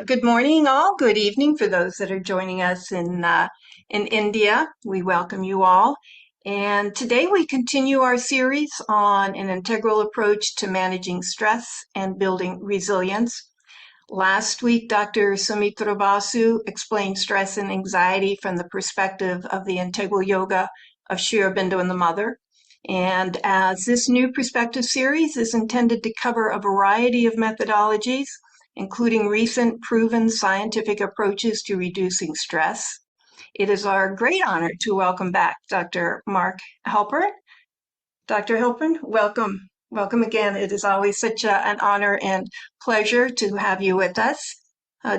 Good morning, all. Good evening for those that are joining us in India. We welcome you all. And today we continue our series on an integral approach to managing stress and building resilience. Last week, Dr. Sumitra Basu explained stress and anxiety from the perspective of the integral yoga of Sri Aurobindo and the Mother. And as this new perspective series is intended to cover a variety of methodologies, including recent proven scientific approaches to reducing stress, it is our great honor to welcome back Dr. Mark Halpern. Dr. Halpern, welcome. Welcome again. It is always such an honor and pleasure to have you with us.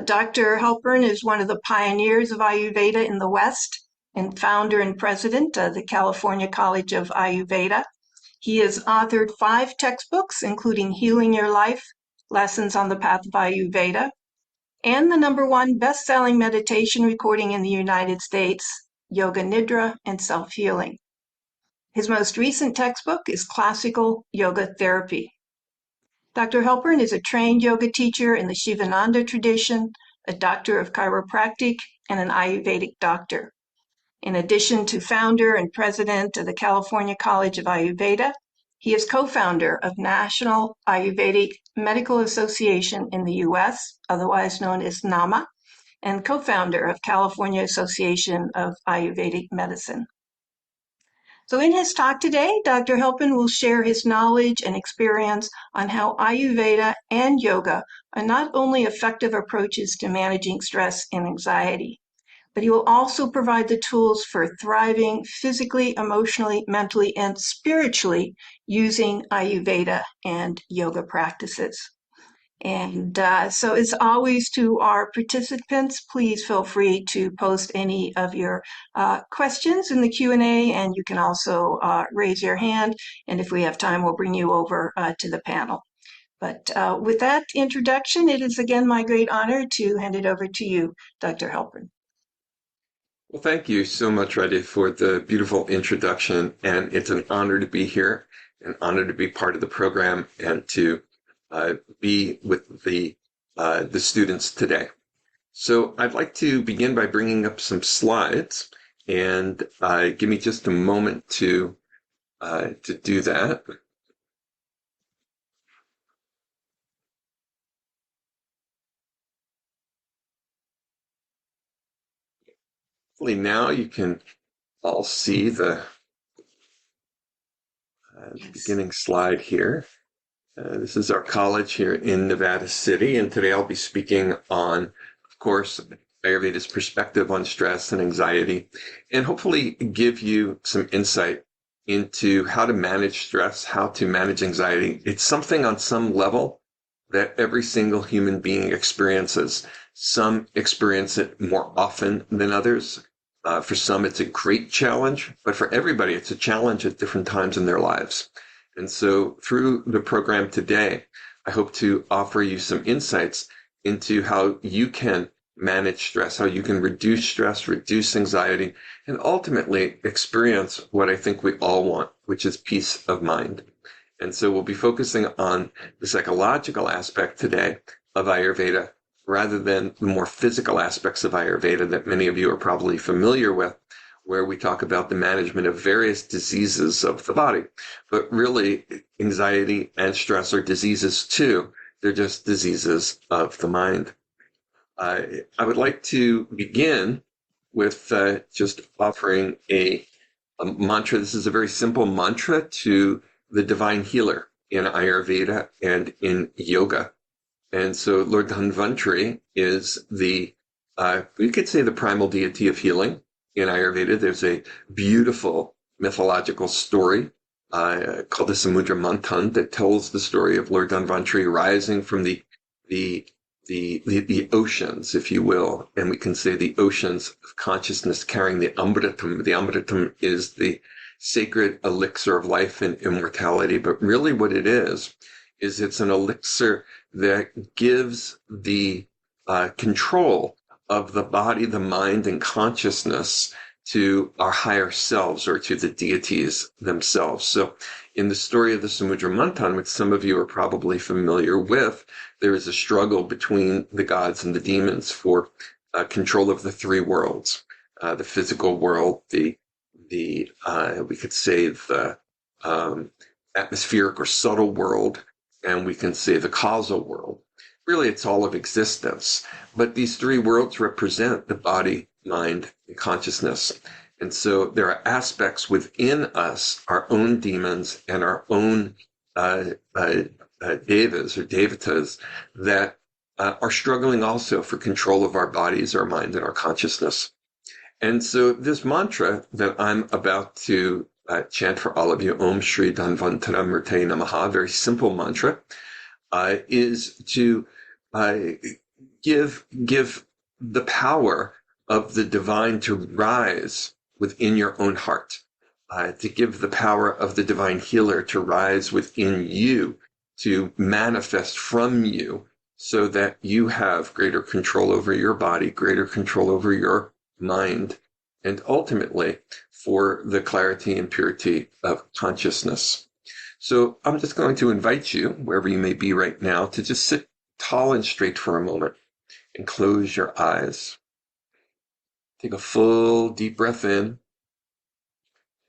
Dr. Halpern is one of the pioneers of Ayurveda in the West and founder and president of the California College of Ayurveda. He has authored 5 textbooks, including Healing Your Life, Lessons on the Path of Ayurveda, and the #1 best-selling meditation recording in the United States, Yoga Nidra and Self-Healing. His most recent textbook is Classical Yoga Therapy. Dr. Halpern is a trained yoga teacher in the Shivananda tradition, a doctor of chiropractic, and an Ayurvedic doctor. In addition to founder and president of the California College of Ayurveda, he is co-founder of National Ayurvedic Medical Association in the U.S., otherwise known as NAMA, and co-founder of California Association of Ayurvedic Medicine. So in his talk today, Dr. Halpern will share his knowledge and experience on how Ayurveda and yoga are not only effective approaches to managing stress and anxiety, but he will also provide the tools for thriving physically, emotionally, mentally, and spiritually using Ayurveda and yoga practices. And so as always to our participants, please feel free to post any of your questions in the Q&A, and you can also raise your hand, and if we have time, we'll bring you over to the panel. But with that introduction, it is again my great honor to hand it over to you, Dr. Halpern. Well, thank you so much, Reddy, for the beautiful introduction. And it's an honor to be here, an honor to be part of the program and to be with the students today. So I'd like to begin by bringing up some slides, and give me just a moment to do that. Hopefully now you can all see the beginning slide here. This is our college here in Nevada City, and today I'll be speaking on, of course, Ayurveda's perspective on stress and anxiety, and hopefully give you some insight into how to manage stress, how to manage anxiety. It's something on some level that every single human being experiences. Some experience it more often than others. For some, it's a great challenge, but for everybody, it's a challenge at different times in their lives. And so through the program today, I hope to offer you some insights into how you can manage stress, how you can reduce stress, reduce anxiety, and ultimately experience what I think we all want, which is peace of mind. And so we'll be focusing on the psychological aspect today of Ayurveda, rather than the more physical aspects of Ayurveda that many of you are probably familiar with, where we talk about the management of various diseases of the body. But really, anxiety and stress are diseases too. They're just diseases of the mind. I would like to begin with just offering a mantra. This is a very simple mantra to the divine healer in Ayurveda and in yoga. And so Lord Dhanvantari is we could say the primal deity of healing in Ayurveda. There's a beautiful mythological story called the Samudra Manthan that tells the story of Lord Dhanvantari rising from the oceans, if you will, and we can say the oceans of consciousness carrying the Amritam. The Amritam is the sacred elixir of life and immortality, but really what it is it's an elixir that gives the control of the body, the mind, and consciousness to our higher selves or to the deities themselves. So In the story of the Samudra Manthan, which some of you are probably familiar with, there is a struggle between the gods and the demons for control of the three worlds, the physical world, the we could say the atmospheric or subtle world, and we can say the causal world. Really, it's all of existence. But these three worlds represent the body, mind, and consciousness. And so there are aspects within us, our own demons and our own devas or devatas that are struggling also for control of our bodies, our mind, and our consciousness. And so this mantra that I'm about to chant for all of you, Om Shri Dhanvantara Murte Namaha, very simple mantra, is to give the power of the divine to rise within your own heart, to give the power of the divine healer to rise within you, to manifest from you, so that you have greater control over your body, greater control over your mind, and ultimately for the clarity and purity of consciousness. So I'm just going to invite you, wherever you may be right now, to just sit tall and straight for a moment and close your eyes. Take a full deep breath in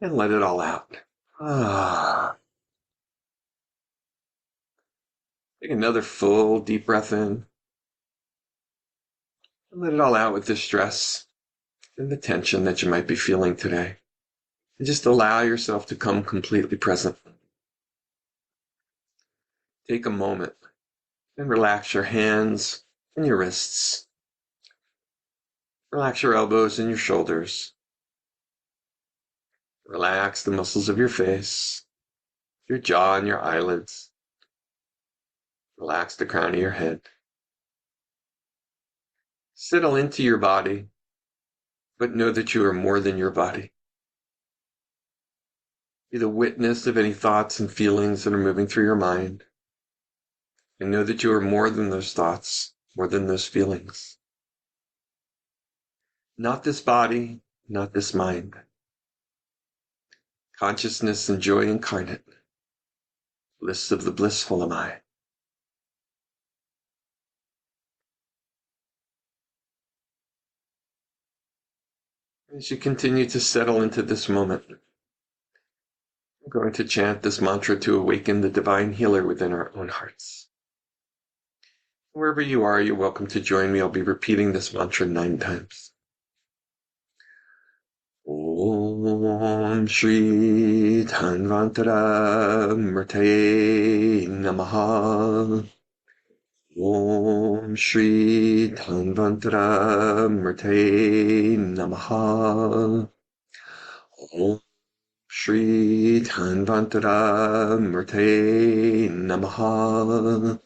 and let it all out. Take another full deep breath in and let it all out with the stress and the tension that you might be feeling today. And just allow yourself to come completely present. Take a moment and relax your hands and your wrists. Relax your elbows and your shoulders. Relax the muscles of your face, your jaw and your eyelids. Relax the crown of your head. Settle into your body, but know that you are more than your body. Be the witness of any thoughts and feelings that are moving through your mind. And know that you are more than those thoughts, more than those feelings. Not this body, not this mind. Consciousness and joy incarnate. Bliss of the blissful am I. As you continue to settle into this moment, I'm going to chant this mantra to awaken the divine healer within our own hearts. Wherever you are, you're welcome to join me. I'll be repeating this mantra 9 times. Om Shri Dhanvantara Murtaye Namaha. Om Shri Dhanvantara Murtaye Namaha. Om Shri Dhanvantara Murtaye Namaha.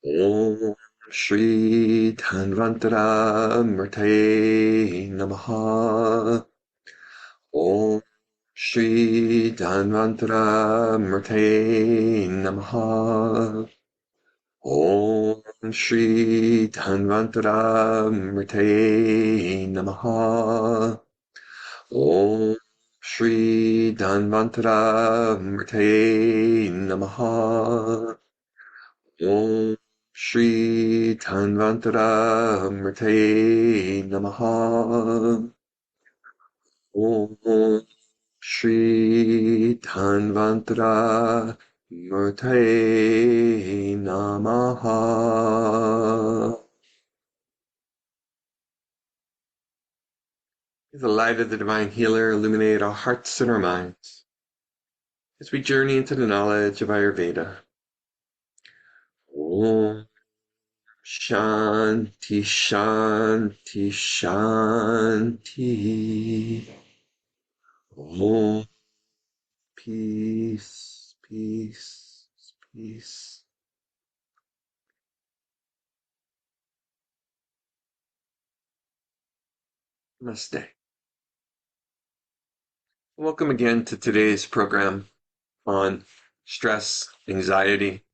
Om Shri Dhanvantara Murtaye Namaha. Om Shri Dhanvantara Murtaye Namaha. Om Shri Dhanvantara Murtaye Namaha. Om Shri Dhanvantara Murtaye Namaha. Om Shri Dhanvantara Murtaye Namaha. Om Shri Dhanvantara Murtaye Namaha. May the light of the divine healer illuminate our hearts and our minds as we journey into the knowledge of Ayurveda. Om Shanti Shanti Shanti. Om Peace, peace, peace. Namaste. Welcome again to today's program on stress, anxiety.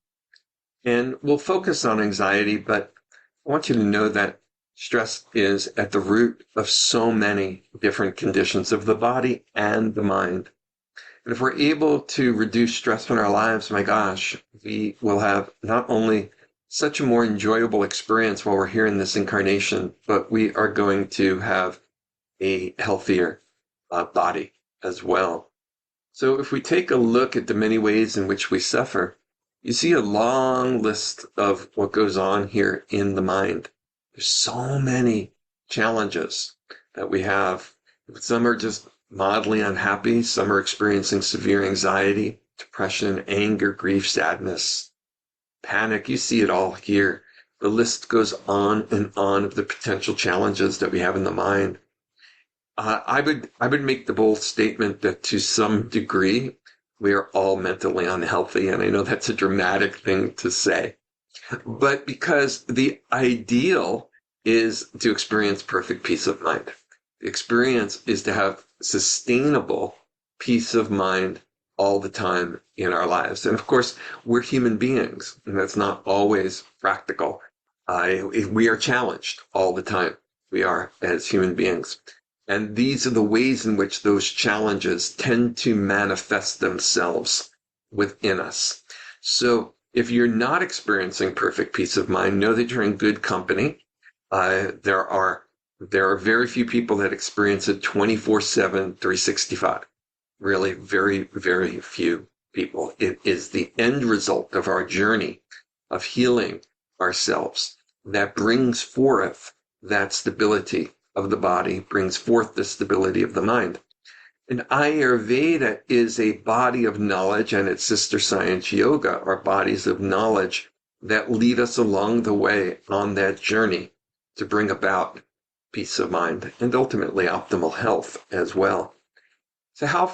And we'll focus on anxiety, but I want you to know that stress is at the root of so many different conditions of the body and the mind. And if we're able to reduce stress in our lives, my gosh, we will have not only such a more enjoyable experience while we're here in this incarnation, but we are going to have a healthier body as well. So if we take a look at the many ways in which we suffer, you see a long list of what goes on here in the mind. There's so many challenges that we have. Some are just mildly unhappy. Some are experiencing severe anxiety, depression, anger, grief, sadness, panic. You see it all here. The list goes on and on of the potential challenges that we have in the mind. I would make the bold statement that to some degree we are all mentally unhealthy, and I know that's a dramatic thing to say, but because the ideal is to experience perfect peace of mind. The experience is to have sustainable peace of mind all the time in our lives. And of course, we're human beings, and that's not always practical. We are challenged all the time. We are as human beings. And these are the ways in which those challenges tend to manifest themselves within us. So if you're not experiencing perfect peace of mind, know that you're in good company. There are very few people that experience it 24/7, 365. Really, very, very few people. It is the end result of our journey of healing ourselves that brings forth that stability of the body, brings forth the stability of the mind. And Ayurveda is a body of knowledge, and its sister science yoga are bodies of knowledge that lead us along the way on that journey to bring about peace of mind and ultimately optimal health as well. So how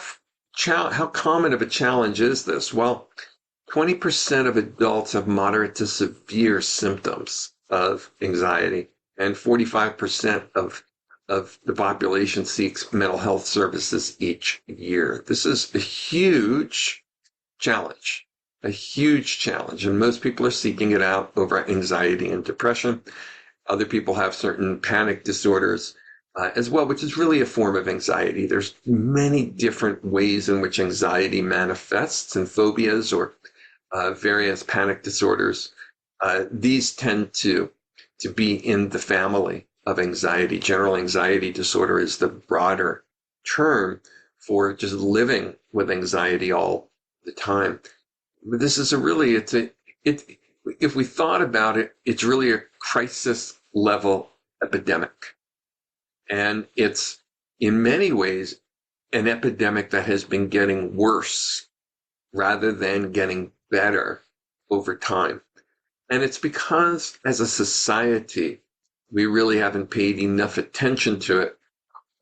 common of a challenge is this? Well, 20% of adults have moderate to severe symptoms of anxiety, and 45% of the population seeks mental health services each year. This is a huge challenge, and most people are seeking it out over anxiety and depression. Other people have certain panic disorders as well, which is really a form of anxiety. There's many different ways in which anxiety manifests, and phobias or various panic disorders. These tend to be in the family of anxiety. General anxiety disorder is the broader term for just living with anxiety all the time. But this is if we thought about it, it's really a crisis level epidemic. And it's in many ways an epidemic that has been getting worse rather than getting better over time. And it's because as a society, we really haven't paid enough attention to it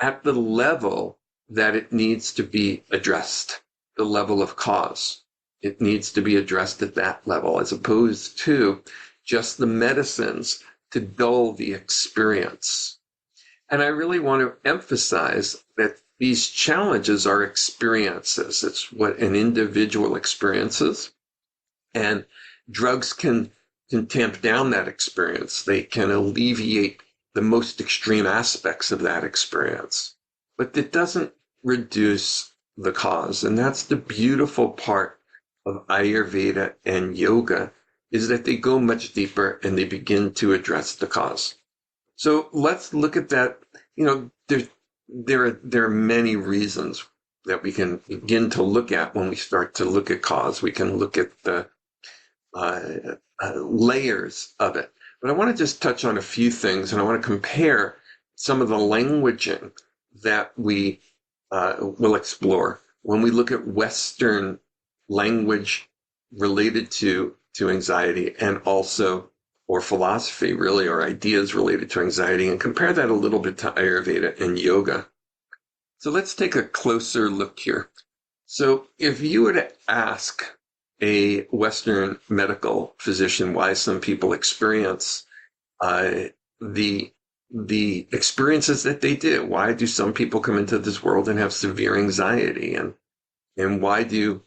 at the level that it needs to be addressed, the level of cause. It needs to be addressed at that level, as opposed to just the medicines to dull the experience. And I really want to emphasize that these challenges are experiences. It's what an individual experiences. And drugs can tamp down that experience. They can alleviate the most extreme aspects of that experience. But it doesn't reduce the cause. And that's the beautiful part of Ayurveda and yoga, is that they go much deeper and they begin to address the cause. So let's look at that. There are many reasons that we can begin to look at when we start to look at cause. We can look at the layers of it. But I want to just touch on a few things, and I want to compare some of the languaging that we will explore when we look at Western language related to anxiety, and also, or philosophy really, or ideas related to anxiety, and compare that a little bit to Ayurveda and yoga. So let's take a closer look here. So if you were to ask a Western medical physician why some people experience the experiences that they do, why do some people come into this world and have severe anxiety, and why do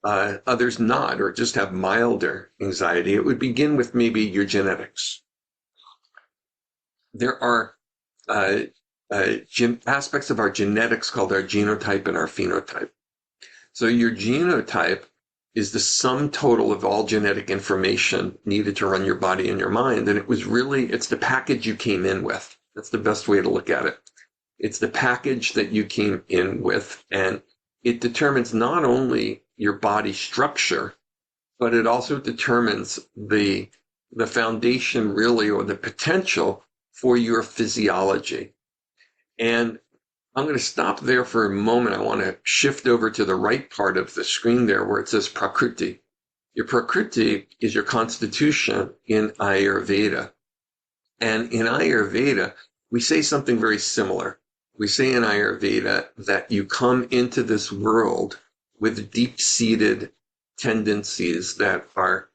others not, or just have milder anxiety, it would begin with maybe your genetics. There are aspects of our genetics called our genotype and our phenotype. So your genotype is the sum total of all genetic information needed to run your body and your mind. And it's the package you came in with. That's the best way to look at it. It's the package that you came in with, and it determines not only your body structure, but it also determines the foundation really, or the potential for your physiology. And I'm going to stop there for a moment. I want to shift over to the right part of the screen there where it says Prakriti. Your Prakriti is your constitution in Ayurveda. And in Ayurveda, we say something very similar. We say in Ayurveda that you come into this world with deep-seated tendencies that are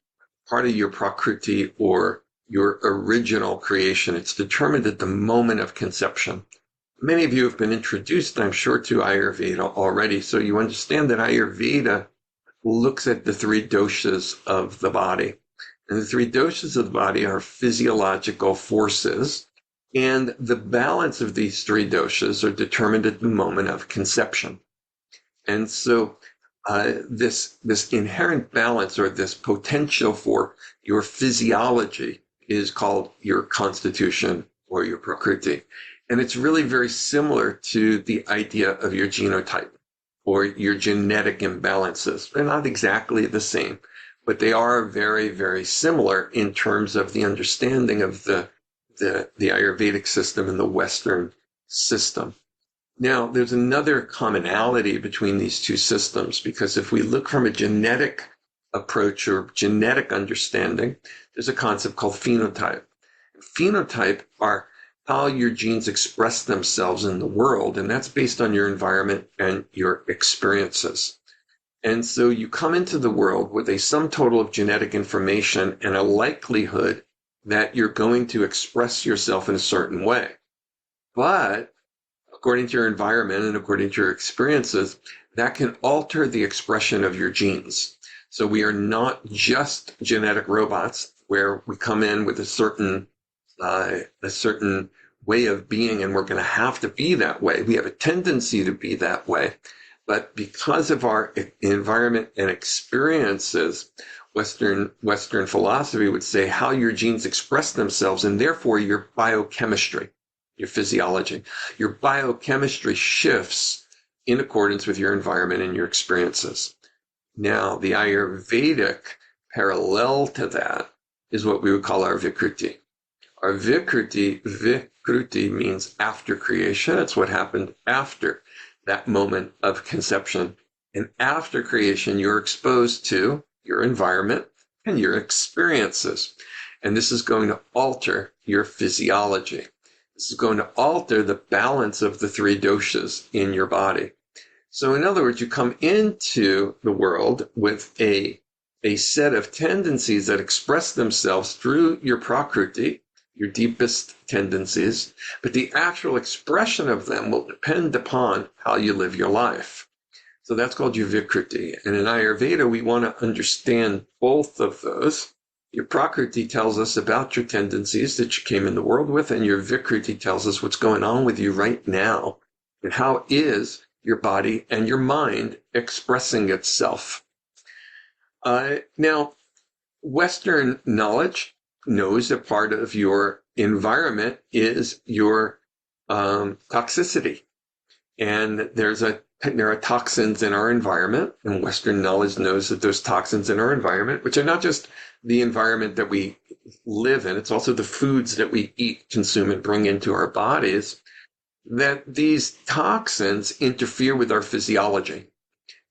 part of your Prakriti or your original creation. It's determined at the moment of conception. Many of you have been introduced, I'm sure, to Ayurveda already, so you understand that Ayurveda looks at the three doshas of the body. And the three doshas of the body are physiological forces, and the balance of these three doshas are determined at the moment of conception. And so this inherent balance, or this potential for your physiology, is called your constitution or your Prakriti. And it's really very similar to the idea of your genotype or your genetic imbalances. They're not exactly the same, but they are very, very similar in terms of the understanding of the Ayurvedic system and the Western system. Now, there's another commonality between these two systems, because if we look from a genetic approach or genetic understanding, there's a concept called phenotype. Phenotype are how your genes express themselves in the world, and that's based on your environment and your experiences. And so you come into the world with a sum total of genetic information and a likelihood that you're going to express yourself in a certain way. But according to your environment and according to your experiences, that can alter the expression of your genes. So we are not just genetic robots where we come in with a certain way of being, and we're going to have to be that way. We have a tendency to be that way. But because of our environment and experiences, Western philosophy would say how your genes express themselves, and therefore your biochemistry, your physiology, your biochemistry shifts in accordance with your environment and your experiences. Now, the Ayurvedic parallel to that is what we would call our Vikruti. Our Vikruti means after creation. It's what happened after that moment of conception. And after creation, you're exposed to your environment and your experiences. And this is going to alter your physiology. This is going to alter the balance of the three doshas in your body. So in other words, you come into the world with a set of tendencies that express themselves through your Prakriti, your deepest tendencies, but the actual expression of them will depend upon how you live your life. So that's called your Vikruti. And in Ayurveda, we want to understand both of those. Your Prakriti tells us about your tendencies that you came in the world with, and your Vikruti tells us what's going on with you right now, and how is your body and your mind expressing itself. Now, Western knowledge knows that part of your environment is your toxicity. And there are toxins in our environment, and Western knowledge knows that there's toxins in our environment, which are not just the environment that we live in, it's also the foods that we eat, consume, and bring into our bodies, that these toxins interfere with our physiology.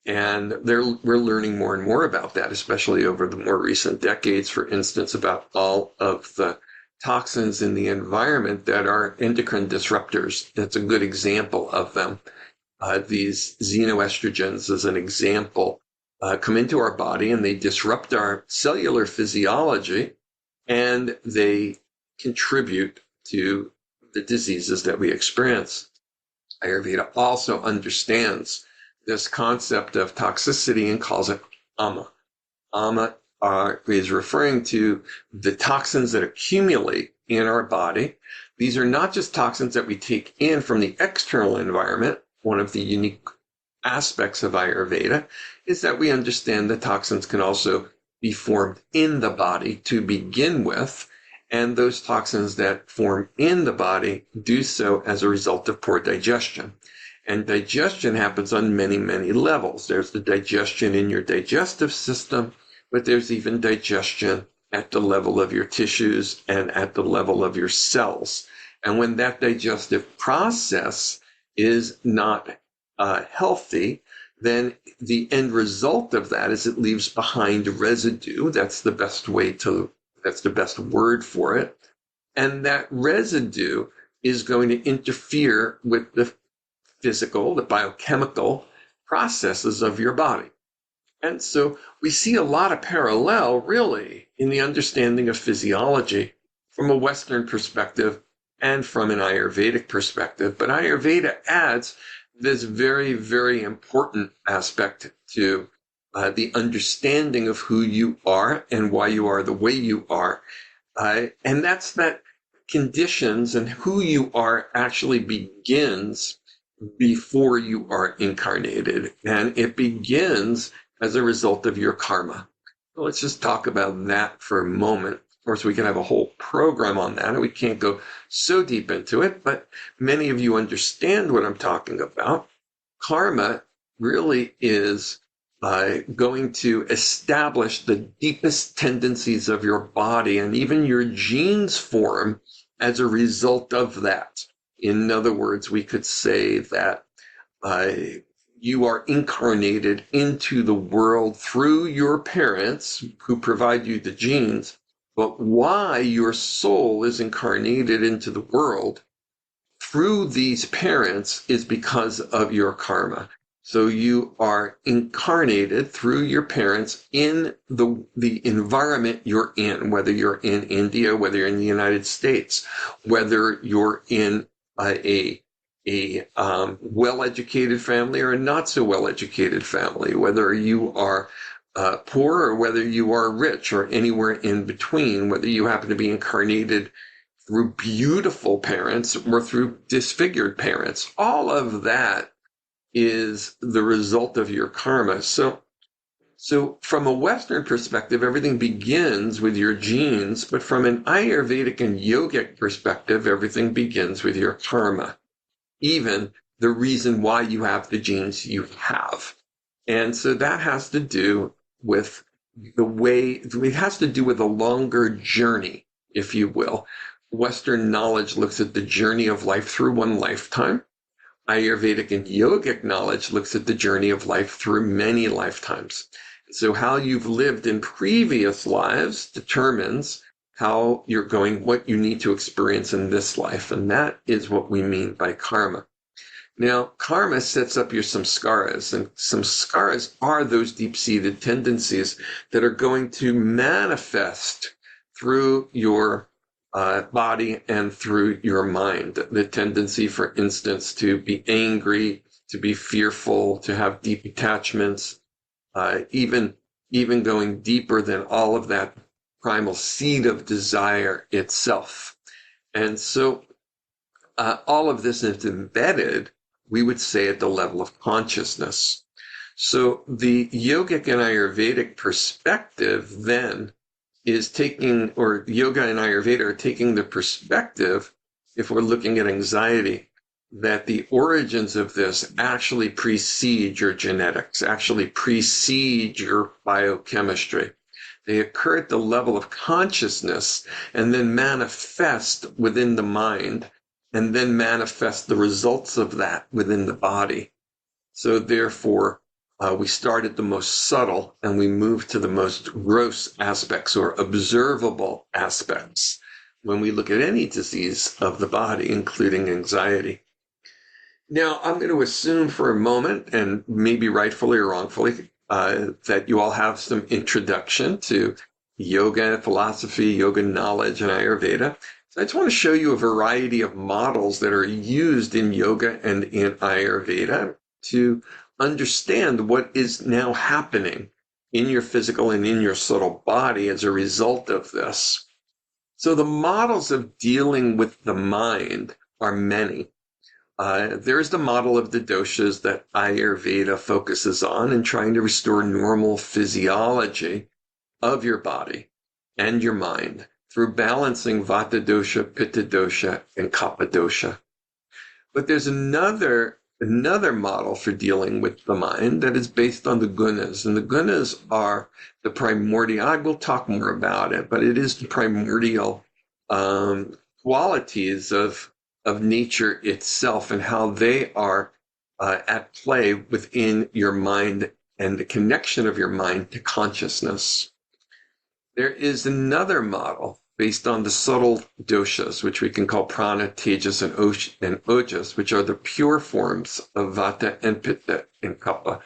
And we're learning more and more about that, especially over the more recent decades, for instance, about all of the toxins in the environment that are endocrine disruptors. That's a good example of them. These xenoestrogens, as an example, come into our body and they disrupt our cellular physiology, and they contribute to the diseases that we experience. Ayurveda also understands this concept of toxicity and calls it ama. Ama is referring to the toxins that accumulate in our body. These are not just toxins that we take in from the external environment. One of the unique aspects of Ayurveda is that we understand that toxins can also be formed in the body to begin with. And those toxins that form in the body do so as a result of poor digestion. And digestion happens on many, many levels. There's the digestion in your digestive system, but there's even digestion at the level of your tissues and at the level of your cells. And when that digestive process is not healthy, then the end result of that is it leaves behind residue. That's the best word for it. And that residue is going to interfere with the biochemical processes of your body. And so we see a lot of parallel, really, in the understanding of physiology from a Western perspective and from an Ayurvedic perspective. But Ayurveda adds this very, very important aspect to the understanding of who you are and why you are the way you are. And that's that conditions and who you are actually begins before you are incarnated. And it begins as a result of your karma. So let's just talk about that for a moment. Of course, we can have a whole program on that, and we can't go so deep into it, but many of you understand what I'm talking about. Karma really is going to establish the deepest tendencies of your body, and even your genes form as a result of that. In other words, we could say that you are incarnated into the world through your parents who provide you the genes, but why your soul is incarnated into the world through these parents is because of your karma. So you are incarnated through your parents in the environment you're in, whether you're in India, whether you're in the United States, whether you're in a well-educated family or a not so well-educated family, whether you are poor or whether you are rich or anywhere in between, whether you happen to be incarnated through beautiful parents or through disfigured parents. All of that is the result of your karma. So from a Western perspective, everything begins with your genes, but from an Ayurvedic and yogic perspective, everything begins with your karma, even the reason why you have the genes you have. And so that has to do with it has to do with a longer journey, if you will. Western knowledge looks at the journey of life through one lifetime. Ayurvedic and yogic knowledge looks at the journey of life through many lifetimes. So how you've lived in previous lives determines how you're going, what you need to experience in this life. And that is what we mean by karma. Now, karma sets up your samskaras, and samskaras are those deep-seated tendencies that are going to manifest through your body and through your mind. The tendency, for instance, to be angry, to be fearful, to have deep attachments, even going deeper than all of that primal seed of desire itself. And so all of this is embedded, we would say, at the level of consciousness. So the yogic and Ayurvedic perspective then is taking, or yoga and Ayurveda are taking the perspective, if we're looking at anxiety, that the origins of this actually precede your genetics, actually precede your biochemistry. They occur at the level of consciousness and then manifest within the mind, and then manifest the results of that within the body. So therefore, we start at the most subtle and we move to the most gross aspects or observable aspects when we look at any disease of the body, including anxiety. Now, I'm going to assume for a moment, and maybe rightfully or wrongfully, that you all have some introduction to yoga, philosophy, yoga knowledge, and Ayurveda. So I just want to show you a variety of models that are used in yoga and in Ayurveda to understand what is now happening in your physical and in your subtle body as a result of this. So the models of dealing with the mind are many. There's the model of the doshas that Ayurveda focuses on in trying to restore normal physiology of your body and your mind through balancing vata dosha, pitta dosha, and kapha dosha. But there's another model for dealing with the mind that is based on the gunas, and the gunas are the primordial. I will talk more about it, but it is the primordial qualities of nature itself and how they are at play within your mind and the connection of your mind to consciousness. There is another model based on the subtle doshas, which we can call prana, tejas, and ojas, which are the pure forms of vata and pitta and kapha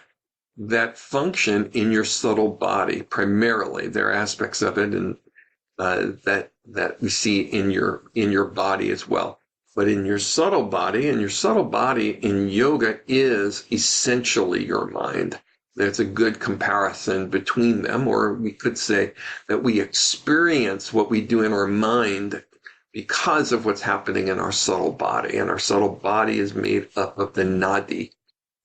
that function in your subtle body primarily. There are aspects of it and that we see in your body as well. But in your subtle body, and your subtle body in yoga is essentially your mind. There's a good comparison between them, or we could say that we experience what we do in our mind because of what's happening in our subtle body. And our subtle body is made up of the nadi.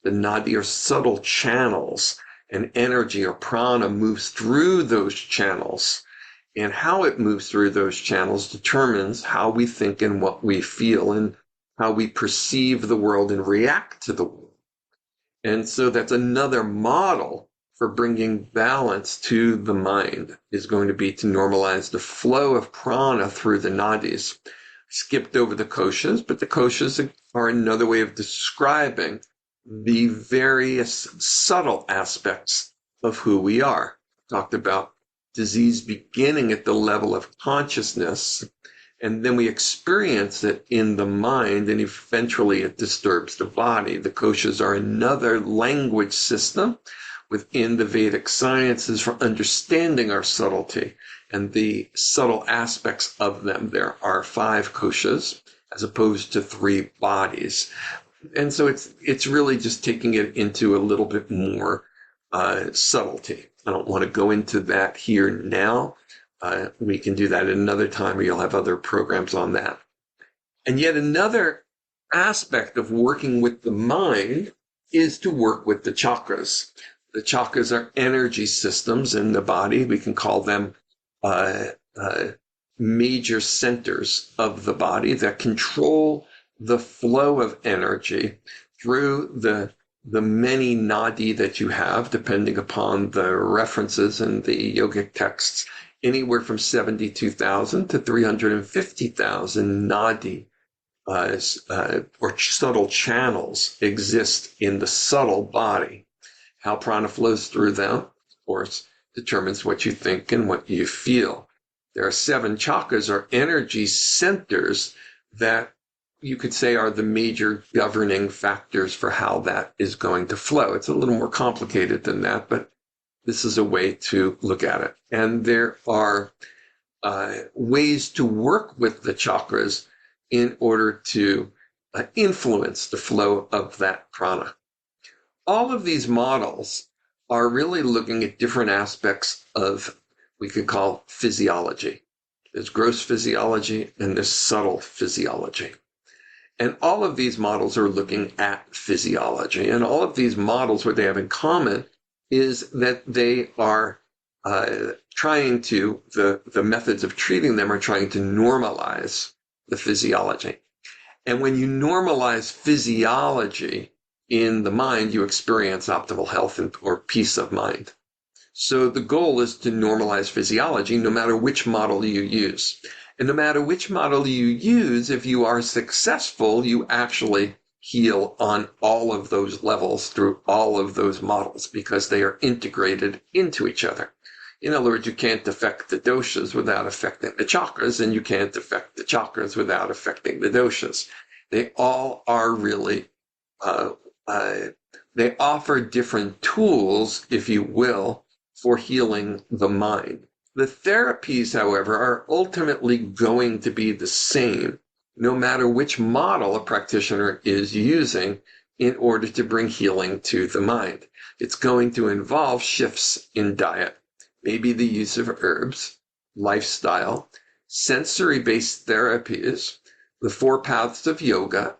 The nadi are subtle channels, and energy or prana moves through those channels. And how it moves through those channels determines how we think and what we feel and how we perceive the world and react to the world. And so that's another model for bringing balance to the mind, is going to be to normalize the flow of prana through the nadis. Skipped over the koshas, but the koshas are another way of describing the various subtle aspects of who we are. Talked about disease beginning at the level of consciousness, and then we experience it in the mind, and eventually it disturbs the body. The koshas are another language system within the Vedic sciences for understanding our subtlety and the subtle aspects of them. There are 5 koshas as opposed to 3 bodies. And so it's really just taking it into a little bit more subtlety. I don't want to go into that here now. We can do that at another time, or you'll have other programs on that. And yet another aspect of working with the mind is to work with the chakras. The chakras are energy systems in the body. We can call them major centers of the body that control the flow of energy through the many nadi that you have, depending upon the references in the yogic texts, anywhere from 72,000 to 350,000 nadi or subtle channels exist in the subtle body. How prana flows through them, of course, determines what you think and what you feel. There are 7 chakras, or energy centers, that you could say are the major governing factors for how that is going to flow. It's a little more complicated than that, but this is a way to look at it. And there are ways to work with the chakras in order to influence the flow of that prana. All of these models are really looking at different aspects of, we could call, physiology. There's gross physiology and there's subtle physiology. And all of these models are looking at physiology. And all of these models, what they have in common is that they are trying to, the methods of treating them are trying to normalize the physiology. And when you normalize physiology in the mind, you experience optimal health or peace of mind. So the goal is to normalize physiology no matter which model you use. And no matter which model you use, if you are successful, you actually heal on all of those levels through all of those models because they are integrated into each other. In other words, you can't affect the doshas without affecting the chakras, and you can't affect the chakras without affecting the doshas. They all are really, they offer different tools, if you will, for healing the mind. The therapies, however, are ultimately going to be the same, no matter which model a practitioner is using in order to bring healing to the mind. It's going to involve shifts in diet, maybe the use of herbs, lifestyle, sensory-based therapies, the 4 paths of yoga,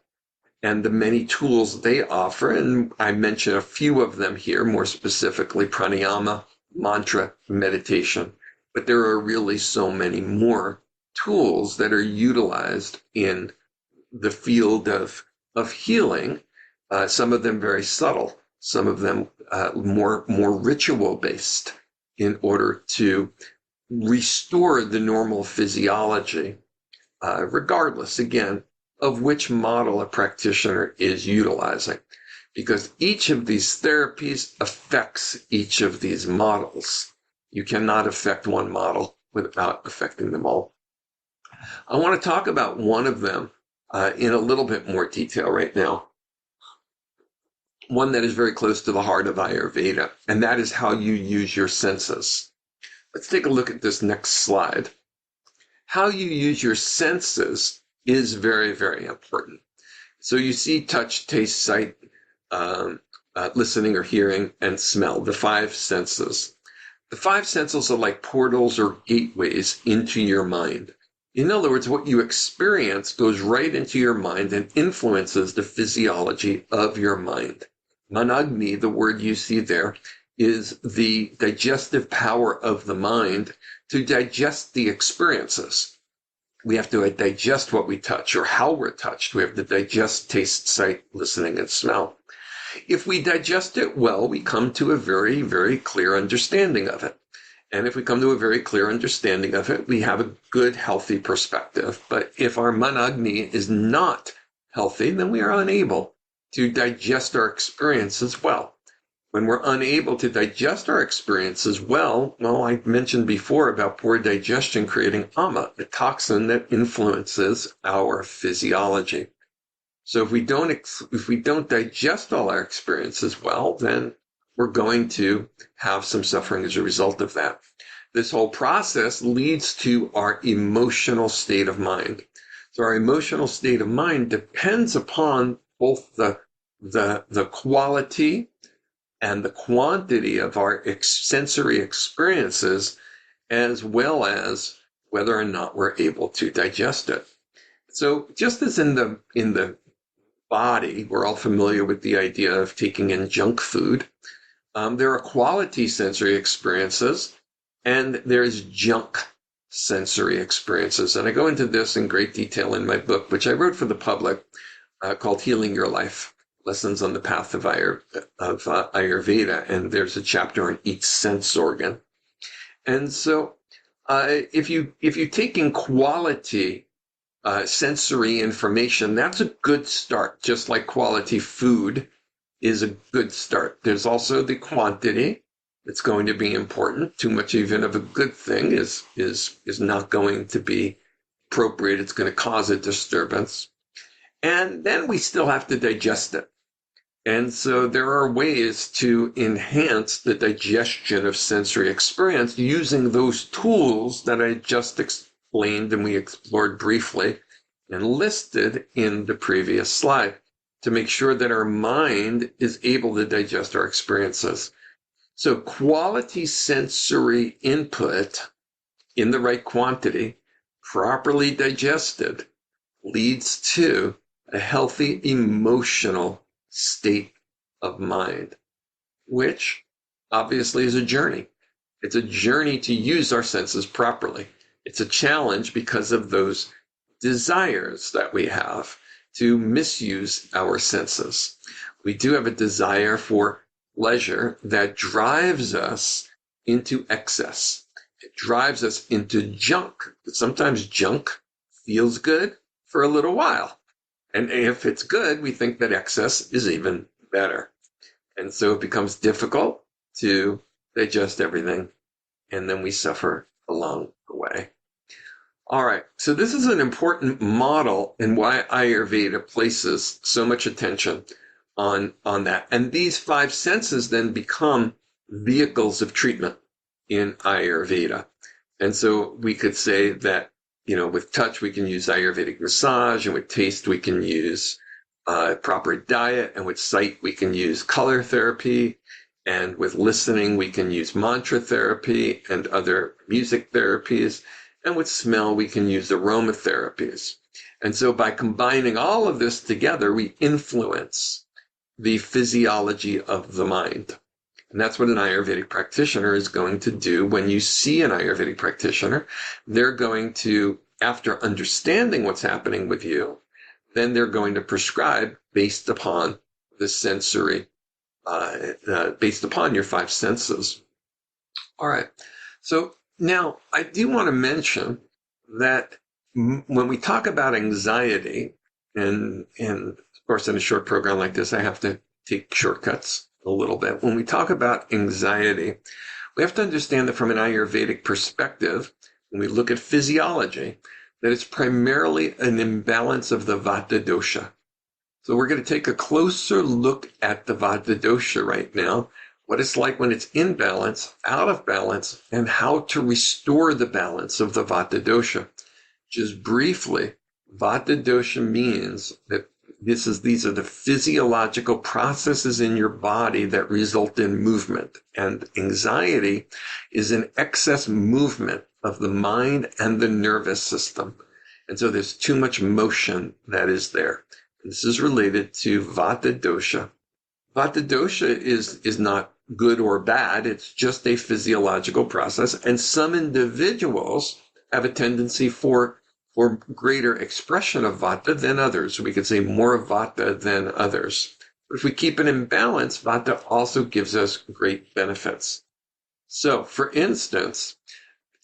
and the many tools they offer. And I mention a few of them here, more specifically pranayama, mantra, meditation. But there are really so many more tools that are utilized in the field of healing, some of them very subtle, some of them more ritual based, in order to restore the normal physiology, regardless, again, of which model a practitioner is utilizing, because each of these therapies affects each of these models. You cannot affect one model without affecting them all. I want to talk about one of them in a little bit more detail right now, one that is very close to the heart of Ayurveda, and that is how you use your senses. Let's take a look at this next slide. How you use your senses is very, very important. So you see touch, taste, sight, listening or hearing, and smell, the five senses. The five senses are like portals or gateways into your mind. In other words, what you experience goes right into your mind and influences the physiology of your mind. Managni, the word you see there, is the digestive power of the mind to digest the experiences. We have to digest what we touch or how we're touched. We have to digest taste, sight, listening, and smell. If we digest it well, we come to a very, very clear understanding of it. And if we come to a very clear understanding of it, we have a good, healthy perspective. But if our managni is not healthy, then we are unable to digest our experiences well. When we're unable to digest our experiences well, I mentioned before about poor digestion creating ama, a toxin that influences our physiology. So if we don't digest all our experiences well, then we're going to have some suffering as a result of that. This whole process leads to our emotional state of mind. So our emotional state of mind depends upon both the quality and the quantity of our sensory experiences, as well as whether or not we're able to digest it. So just as in the body, we're all familiar with the idea of taking in junk food. There are quality sensory experiences, and there's junk sensory experiences. And I go into this in great detail in my book, which I wrote for the public, called Healing Your Life, Lessons on the Path of Ayurveda. And there's a chapter on each sense organ. And so if you take in quality sensory information, that's a good start, just like quality food is a good start. There's also the quantity that's going to be important. Too much even of a good thing is not going to be appropriate. It's going to cause a disturbance. And then we still have to digest it. And so there are ways to enhance the digestion of sensory experience using those tools that I just explained and we explored briefly and listed in the previous slide, to make sure that our mind is able to digest our experiences. So quality sensory input in the right quantity, properly digested, leads to a healthy emotional state of mind, which obviously is a journey. It's a journey to use our senses properly. It's a challenge because of those desires that we have to misuse our senses. We do have a desire for pleasure that drives us into excess. It drives us into junk. Sometimes junk feels good for a little while. And if it's good, we think that excess is even better. And so it becomes difficult to digest everything, and then we suffer along the way. All right, so this is an important model in why Ayurveda places so much attention on that. And these five senses then become vehicles of treatment in Ayurveda. And so we could say that, with touch, we can use Ayurvedic massage, and with taste, we can use proper diet, and with sight, we can use color therapy, and with listening, we can use mantra therapy and other music therapies, and with smell, we can use aromatherapies. And so by combining all of this together, we influence the physiology of the mind. And that's what an Ayurvedic practitioner is going to do. When you see an Ayurvedic practitioner, they're going to, after understanding what's happening with you, then they're going to prescribe based upon the sensory, based upon your five senses. All right. So now I do want to mention that when we talk about anxiety, and of course in a short program like this, I have to take shortcuts a little bit. When we talk about anxiety, we have to understand that from an Ayurvedic perspective, when we look at physiology, that it's primarily an imbalance of the Vata dosha. So we're going to take a closer look at the Vata dosha right now, what it's like when it's in balance, out of balance, and how to restore the balance of the Vata dosha. Just briefly, Vata dosha means that these are the physiological processes in your body that result in movement. And anxiety is an excess movement of the mind and the nervous system. And so there's too much motion that is there. This is related to Vata dosha. Vata dosha is not good or bad. It's just a physiological process. And some individuals have a tendency for greater expression of Vata than others. We could say more Vata than others. But if we keep it in balance, Vata also gives us great benefits. So, for instance,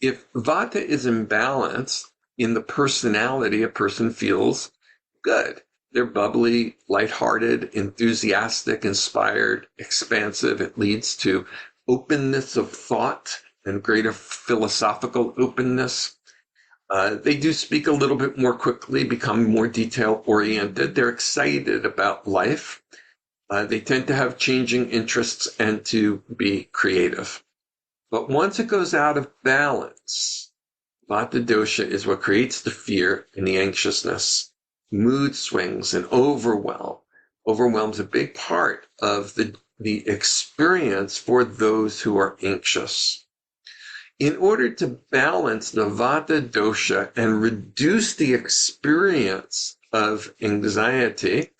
if Vata is in balance in the personality, a person feels good. They're bubbly, lighthearted, enthusiastic, inspired, expansive. It leads to openness of thought and greater philosophical openness. They do speak a little bit more quickly, become more detail-oriented. They're excited about life. They tend to have changing interests and to be creative. But once it goes out of balance, Vata dosha is what creates the fear and the anxiousness. Mood swings and overwhelms a big part of the experience for those who are anxious. In order to balance the Vata dosha and reduce the experience of anxiety,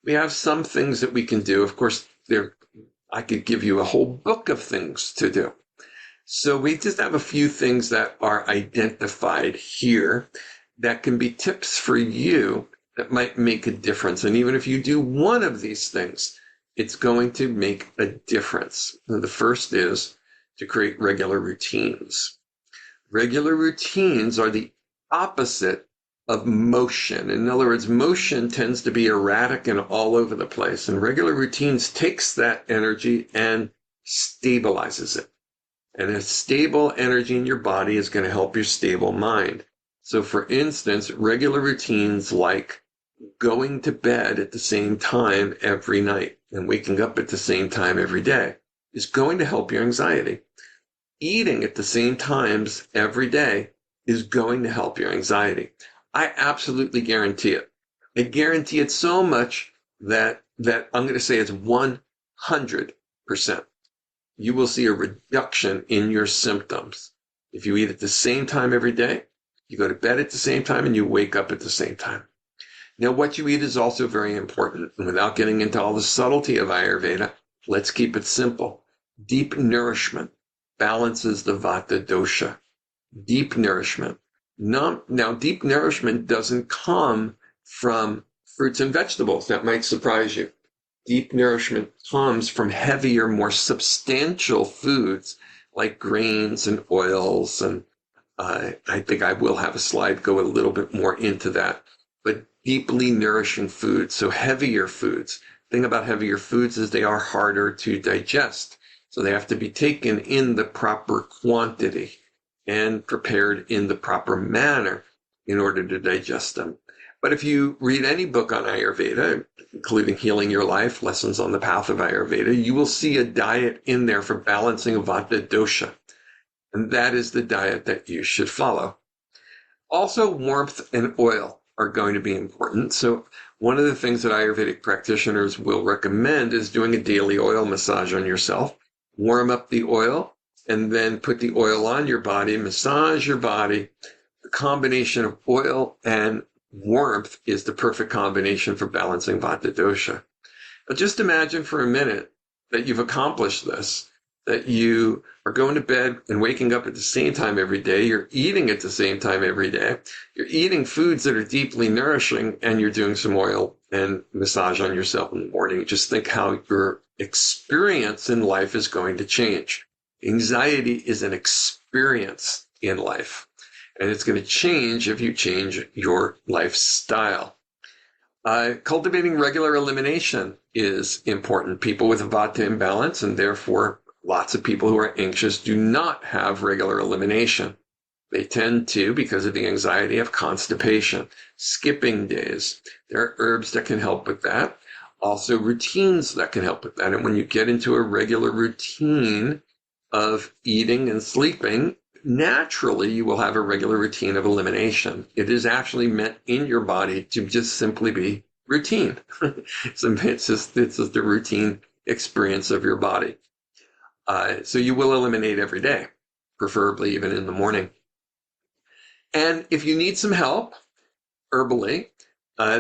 we have some things that we can do. Of course, I could give you a whole book of things to do. So we just have a few things that are identified here that can be tips for you that might make a difference. And even if you do one of these things, it's going to make a difference. And the first is to create regular routines. Regular routines are the opposite of motion. In other words, motion tends to be erratic and all over the place. And regular routines takes that energy and stabilizes it. And a stable energy in your body is going to help your stable mind. So for instance, regular routines like going to bed at the same time every night and waking up at the same time every day is going to help your anxiety. Eating at the same times every day is going to help your anxiety. I absolutely guarantee it. I guarantee it so much that I'm going to say it's 100%. You will see a reduction in your symptoms. If you eat at the same time every day, you go to bed at the same time, and you wake up at the same time. Now, what you eat is also very important. And without getting into all the subtlety of Ayurveda, let's keep it simple. Deep nourishment balances the Vata dosha. Deep nourishment. Now, deep nourishment doesn't come from fruits and vegetables. That might surprise you. Deep nourishment comes from heavier, more substantial foods like grains and oils. And I think I will have a slide go a little bit more into that. But deeply nourishing foods, so heavier foods. The thing about heavier foods is they are harder to digest. So they have to be taken in the proper quantity and prepared in the proper manner in order to digest them. But if you read any book on Ayurveda, including Healing Your Life, Lessons on the Path of Ayurveda, you will see a diet in there for balancing Vata dosha. And that is the diet that you should follow. Also, warmth and oil are going to be important. So one of the things that Ayurvedic practitioners will recommend is doing a daily oil massage on yourself. Warm up the oil and then put the oil on your body, massage your body. The combination of oil and warmth is the perfect combination for balancing Vata dosha. But just imagine for a minute that you've accomplished this, that you are going to bed and waking up at the same time every day. You're eating at the same time every day. You're eating foods that are deeply nourishing, and you're doing some oil and massage on yourself in the morning. Just think how your experience in life is going to change. Anxiety is an experience in life, and it's going to change if you change your lifestyle. Cultivating regular elimination is important. People with a Vata imbalance, and therefore lots of people who are anxious, do not have regular elimination. They tend to, because of the anxiety, have constipation, skipping days. There are herbs that can help with that. Also routines that can help with that. And when you get into a regular routine of eating and sleeping, naturally you will have a regular routine of elimination. It is actually meant in your body to just simply be routine. So it's just the routine experience of your body. So you will eliminate every day, preferably even in the morning. And if you need some help herbally,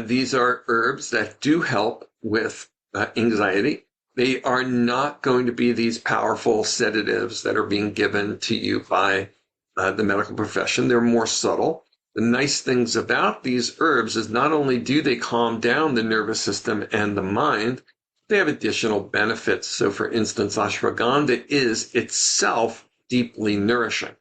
these are herbs that do help with anxiety. They are not going to be these powerful sedatives that are being given to you by the medical profession. They're more subtle. The nice things about these herbs is not only do they calm down the nervous system and the mind, they have additional benefits. So for instance, ashwagandha is itself deeply nourishing,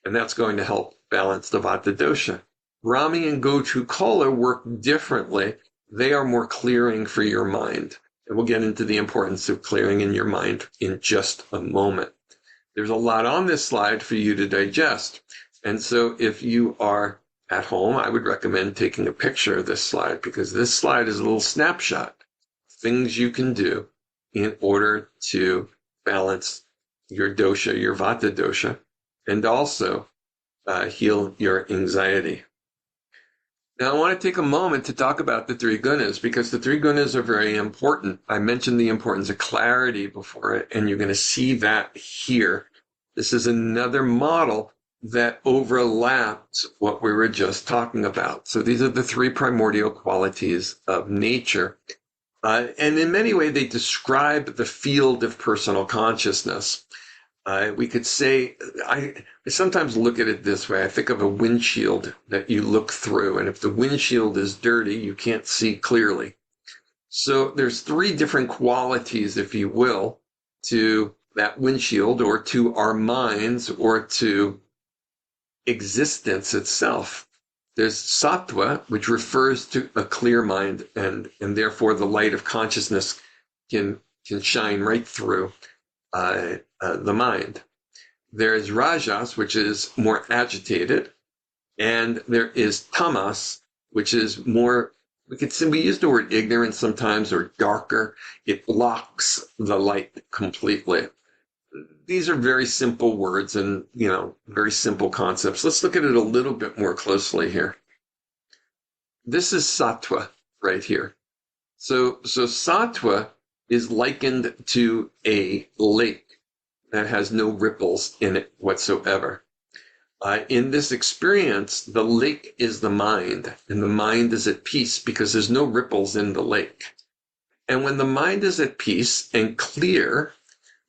and that's going to help balance the Vata dosha. Rami and Gotu work differently. They are more clearing for your mind. And we'll get into the importance of clearing in your mind in just a moment. There's a lot on this slide for you to digest. And so if you are at home, I would recommend taking a picture of this slide, because this slide is a little snapshot. Things you can do in order to balance your dosha, your Vata dosha, and also heal your anxiety. Now, I want to take a moment to talk about the three gunas, because the three gunas are very important. I mentioned the importance of clarity before it, and you're going to see that here. This is another model that overlaps what we were just talking about. So these are the three primordial qualities of nature. And in many ways, they describe the field of personal consciousness. We could say, I sometimes look at it this way. I think of a windshield that you look through, and if the windshield is dirty, you can't see clearly. So there's three different qualities, if you will, to that windshield, or to our minds, or to existence itself. There's sattva, which refers to a clear mind, and therefore the light of consciousness can shine right through the mind. There is rajas, which is more agitated, and there is tamas, which is more, we use the word ignorant sometimes, or darker. It blocks the light completely. These are very simple words and, very simple concepts. Let's look at it a little bit more closely here. This is sattva right here. So sattva is likened to a lake that has no ripples in it whatsoever. In this experience, the lake is the mind, and the mind is at peace because there's no ripples in the lake. And when the mind is at peace and clear,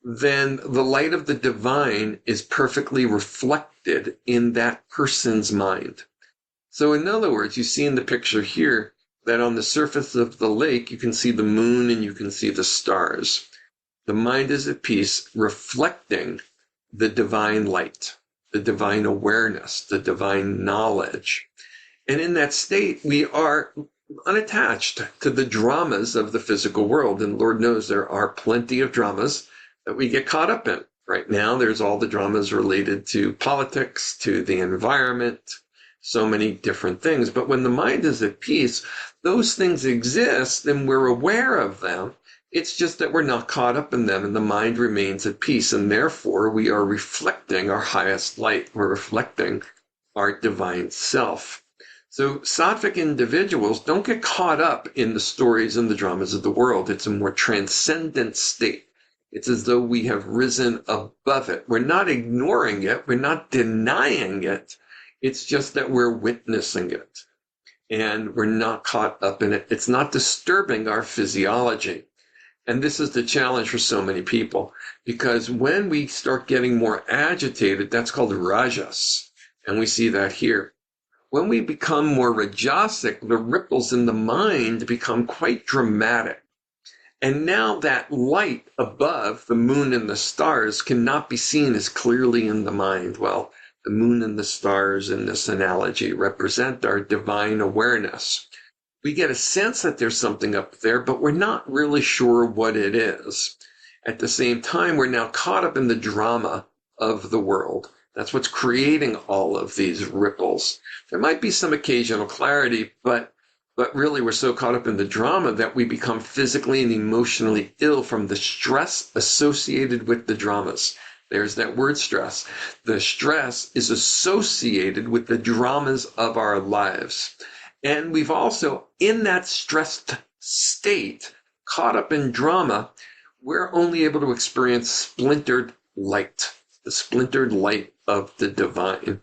then the light of the divine is perfectly reflected in that person's mind. So in other words, you see in the picture here that on the surface of the lake, you can see the moon and you can see the stars. The mind is at peace, reflecting the divine light, the divine awareness, the divine knowledge. And in that state, we are unattached to the dramas of the physical world. And Lord knows there are plenty of dramas that we get caught up in. Right now, there's all the dramas related to politics, to the environment, so many different things. But when the mind is at peace, those things exist and we're aware of them. It's just that we're not caught up in them, and the mind remains at peace, and therefore we are reflecting our highest light. We're reflecting our divine self. So sattvic individuals don't get caught up in the stories and the dramas of the world. It's a more transcendent state. It's as though we have risen above it. We're not ignoring it. We're not denying it. It's just that we're witnessing it. and we're not caught up in it. It's not disturbing our physiology. And this is the challenge for so many people, because when we start getting more agitated, that's called rajas. And we see that here. When we become more rajasic, the ripples in the mind become quite dramatic. And now that light above the moon and the stars cannot be seen as clearly in the mind. Well, the moon and the stars in this analogy represent our divine awareness. We get a sense that there's something up there, but we're not really sure what it is. At the same time, we're now caught up in the drama of the world. That's what's creating all of these ripples. There might be some occasional clarity, but really we're so caught up in the drama that we become physically and emotionally ill from the stress associated with the dramas. There's that word stress. The stress is associated with the dramas of our lives. And we've also, in that stressed state, caught up in drama, we're only able to experience splintered light, the splintered light of the divine.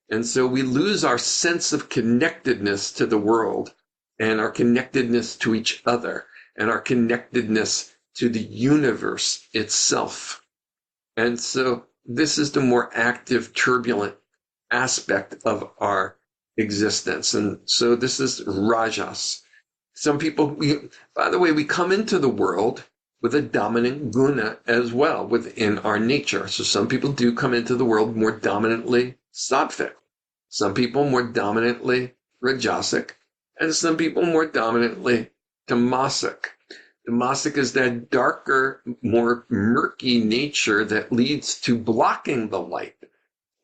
And so we lose our sense of connectedness to the world, and our connectedness to each other, and our connectedness to the universe itself. And so this is the more active, turbulent aspect of our existence. And so this is rajas. Some people, by the way, we come into the world with a dominant guna as well within our nature. So some people do come into the world more dominantly sattvic. Some people more dominantly rajasic, and some people more dominantly tamasic. Tamasic is that darker, more murky nature that leads to blocking the light.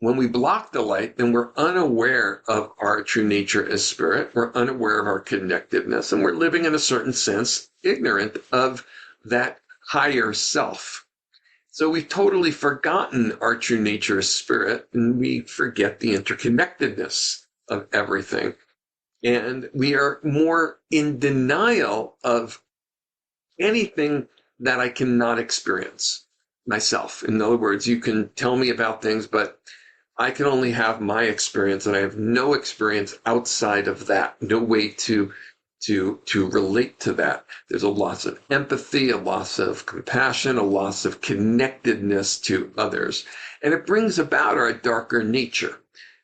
When we block the light, then we're unaware of our true nature as spirit. We're unaware of our connectedness, and we're living in a certain sense ignorant of that higher self. So we've totally forgotten our true nature as spirit, and we forget the interconnectedness of everything. And we are more in denial of anything that I cannot experience myself. In other words, you can tell me about things, but I can only have my experience, and I have no experience outside of that, no way to relate to that. There's a loss of empathy, a loss of compassion, a loss of connectedness to others. And it brings about our darker nature.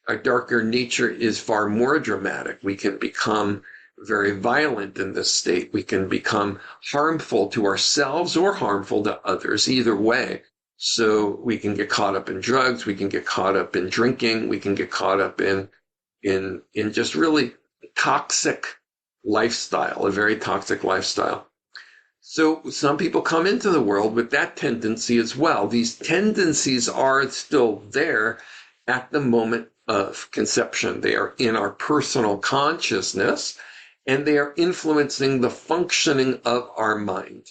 Our darker nature is far more dramatic. We can become very violent in this state. We can become harmful to ourselves or harmful to others, either way. So we can get caught up in drugs, we can get caught up in drinking, we can get caught up in just really toxic lifestyle, a very toxic lifestyle. So some people come into the world with that tendency as well. These tendencies are still there at the moment of conception. They are in our personal consciousness, and they are influencing the functioning of our mind.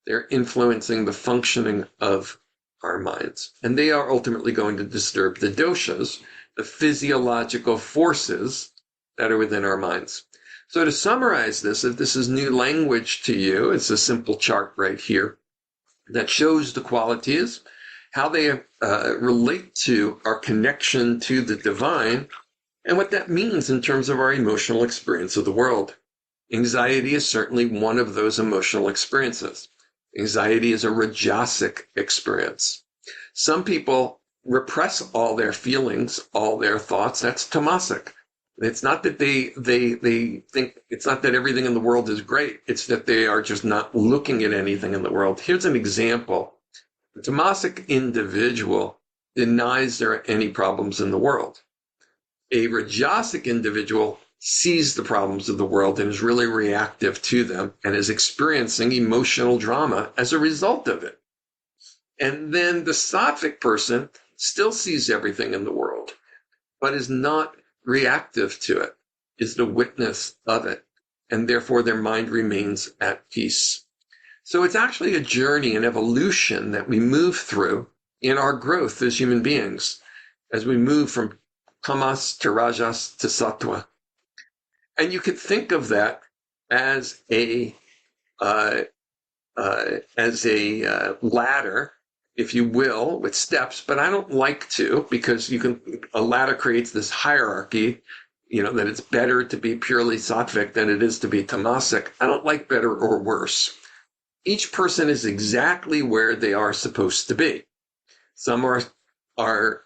They're influencing the functioning of our minds. And they are ultimately going to disturb the doshas, the physiological forces that are within our minds. So to summarize this, if this is new language to you, it's a simple chart right here that shows the qualities, how they relate to our connection to the divine, and what that means in terms of our emotional experience of the world. Anxiety is certainly one of those emotional experiences. Anxiety is a rajasic experience. Some people repress all their feelings, all their thoughts. That's tamasic. It's not that they think, it's not that everything in the world is great. It's that they are just not looking at anything in the world. Here's an example. A tamasic individual denies there are any problems in the world. A rajasic individual sees the problems of the world and is really reactive to them and is experiencing emotional drama as a result of it. And then the sattvic person still sees everything in the world, but is not reactive to it, is the witness of it, and therefore their mind remains at peace. So it's actually a journey, an evolution that we move through in our growth as human beings, as we move from tamas to rajas to sattva. And you could think of that as a ladder, if you will, with steps. But I don't like to, because a ladder creates this hierarchy, that it's better to be purely sattvic than it is to be tamasic. I don't like better or worse. Each person is exactly where they are supposed to be. Some are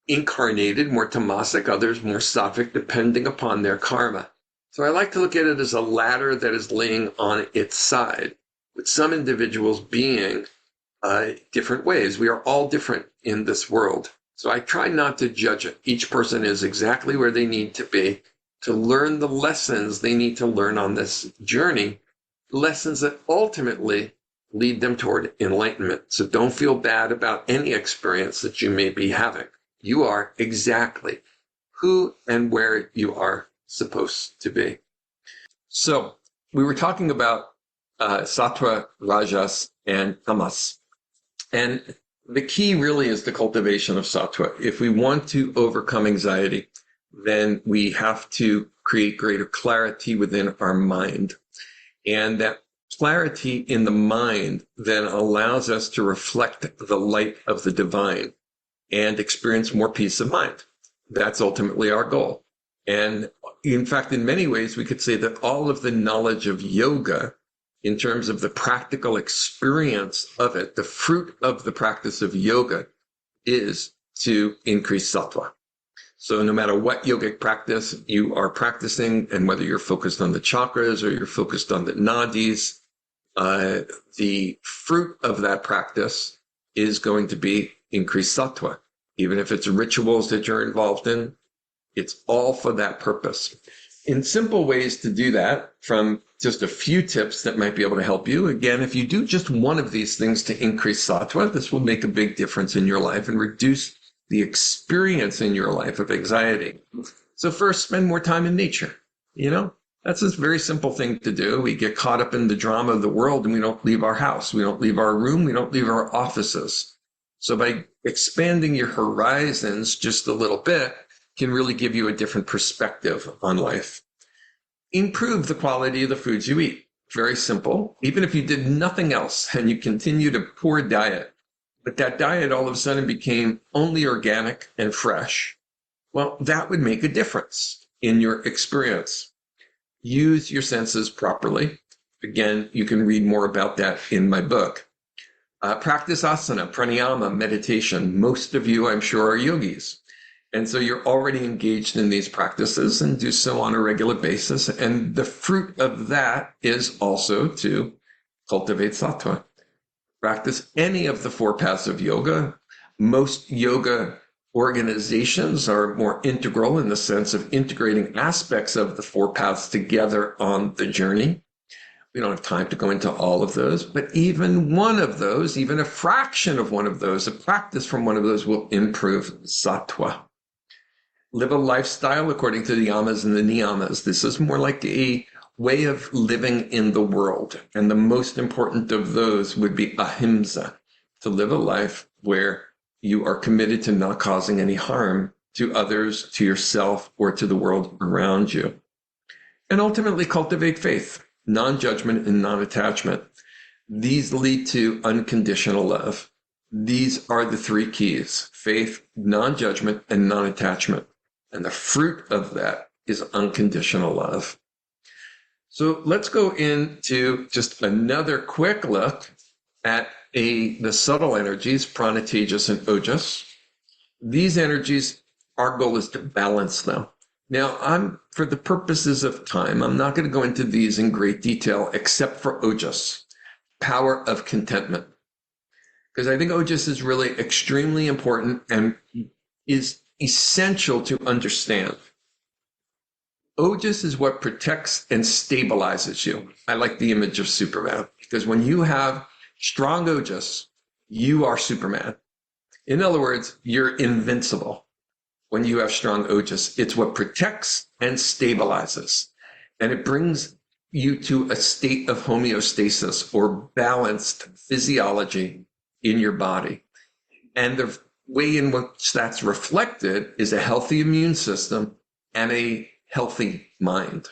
incarnated, more tamasic, others more sattvic, depending upon their karma. So I like to look at it as a ladder that is laying on its side, with some individuals being different ways. We are all different in this world. So I try not to judge it. Each person is exactly where they need to be to learn the lessons they need to learn on this journey, lessons that ultimately lead them toward enlightenment. So don't feel bad about any experience that you may be having. You are exactly who and where you are supposed to be. So we were talking about sattva, rajas, and tamas. And the key really is the cultivation of sattva. If we want to overcome anxiety, then we have to create greater clarity within our mind. And that clarity in the mind then allows us to reflect the light of the divine and experience more peace of mind. That's ultimately our goal. And in fact, in many ways, we could say that all of the knowledge of yoga, in terms of the practical experience of it, the fruit of the practice of yoga is to increase sattva. So no matter what yogic practice you are practicing, and whether you're focused on the chakras or you're focused on the nadis, the fruit of that practice is going to be increased sattva. Even if it's rituals that you're involved in, it's all for that purpose. In simple ways to do that, from just a few tips that might be able to help you. Again, if you do just one of these things to increase sattva, this will make a big difference in your life and reduce the experience in your life of anxiety. So first, spend more time in nature. That's a very simple thing to do. We get caught up in the drama of the world and we don't leave our house. We don't leave our room. We don't leave our offices. So by expanding your horizons just a little bit can really give you a different perspective on life. Improve the quality of the foods you eat. Very simple. Even if you did nothing else and you continued a poor diet, but that diet all of a sudden became only organic and fresh, well, that would make a difference in your experience. Use your senses properly. Again, you can read more about that in my book. Practice asana, pranayama, meditation. Most of you, I'm sure, are yogis. And so you're already engaged in these practices and do so on a regular basis. And the fruit of that is also to cultivate sattva. Practice any of the 4 paths of yoga. Most yoga organizations are more integral in the sense of integrating aspects of the 4 paths together on the journey. We don't have time to go into all of those, but even one of those, even a fraction of one of those, a practice from one of those will improve sattva. Live a lifestyle according to the yamas and the niyamas. This is more like a way of living in the world. And the most important of those would be ahimsa, to live a life where you are committed to not causing any harm to others, to yourself, or to the world around you. And ultimately cultivate faith, non-judgment and non-attachment. These lead to unconditional love. These are the 3 keys: faith, non-judgment, and non-attachment. And the fruit of that is unconditional love. So let's go into just another quick look at the subtle energies, prana, tejas, and ojas. These energies, our goal is to balance them. Now, for the purposes of time, I'm not going to go into these in great detail, except for ojas, power of contentment. Because I think ojas is really extremely important and is essential to understand. Ojas is what protects and stabilizes you. I like the image of Superman, because when you have strong ojas, you are Superman. In other words, you're invincible. When you have strong ojas, it's what protects and stabilizes. And it brings you to a state of homeostasis or balanced physiology in your body. And the way in which that's reflected is a healthy immune system and a healthy mind.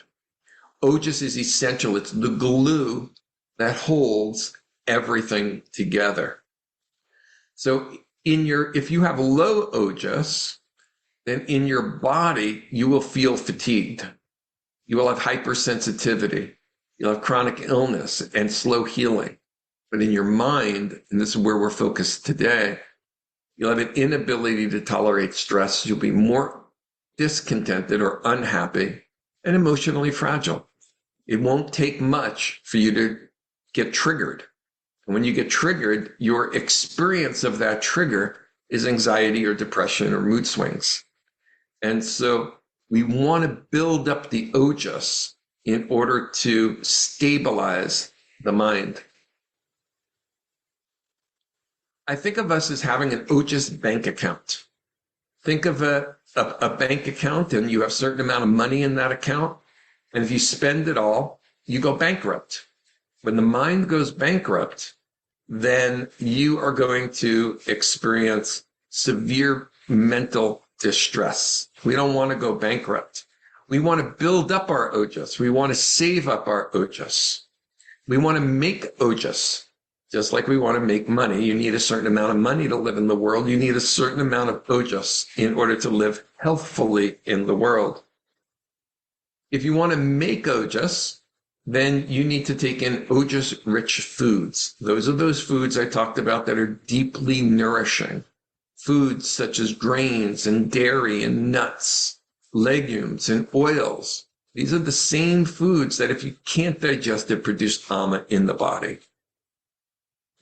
Ojas is essential. It's the glue that holds everything together. So if you have low ojas, then in your body, you will feel fatigued. You will have hypersensitivity. You'll have chronic illness and slow healing. But in your mind, and this is where we're focused today, you'll have an inability to tolerate stress. You'll be more discontented or unhappy and emotionally fragile. It won't take much for you to get triggered. And when you get triggered, your experience of that trigger is anxiety or depression or mood swings. And so we want to build up the ojas in order to stabilize the mind. I think of us as having an ojas bank account. Think of a bank account, and you have a certain amount of money in that account. And if you spend it all, you go bankrupt. When the mind goes bankrupt, then you are going to experience severe mental distress. We don't want to go bankrupt. We want to build up our ojas. We want to save up our ojas. We want to make ojas. Just like we want to make money, you need a certain amount of money to live in the world. You need a certain amount of ojas in order to live healthfully in the world. If you want to make ojas, then you need to take in ojas-rich foods. Those are those foods I talked about that are deeply nourishing. Foods such as grains and dairy and nuts, legumes and oils. These are the same foods that if you can't digest it, produce ama in the body.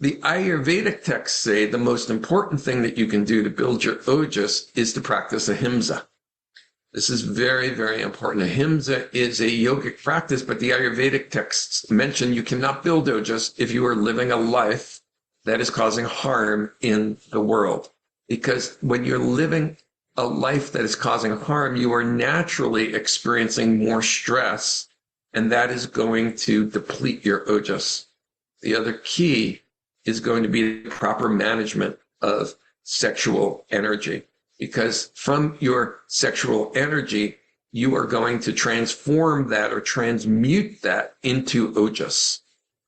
The Ayurvedic texts say the most important thing that you can do to build your ojas is to practice ahimsa. This is very, very important. Ahimsa is a yogic practice, but the Ayurvedic texts mention you cannot build ojas if you are living a life that is causing harm in the world. Because when you're living a life that is causing harm, you are naturally experiencing more stress, and that is going to deplete your ojas. The other key is going to be the proper management of sexual energy. Because from your sexual energy, you are going to transform that or transmute that into ojas.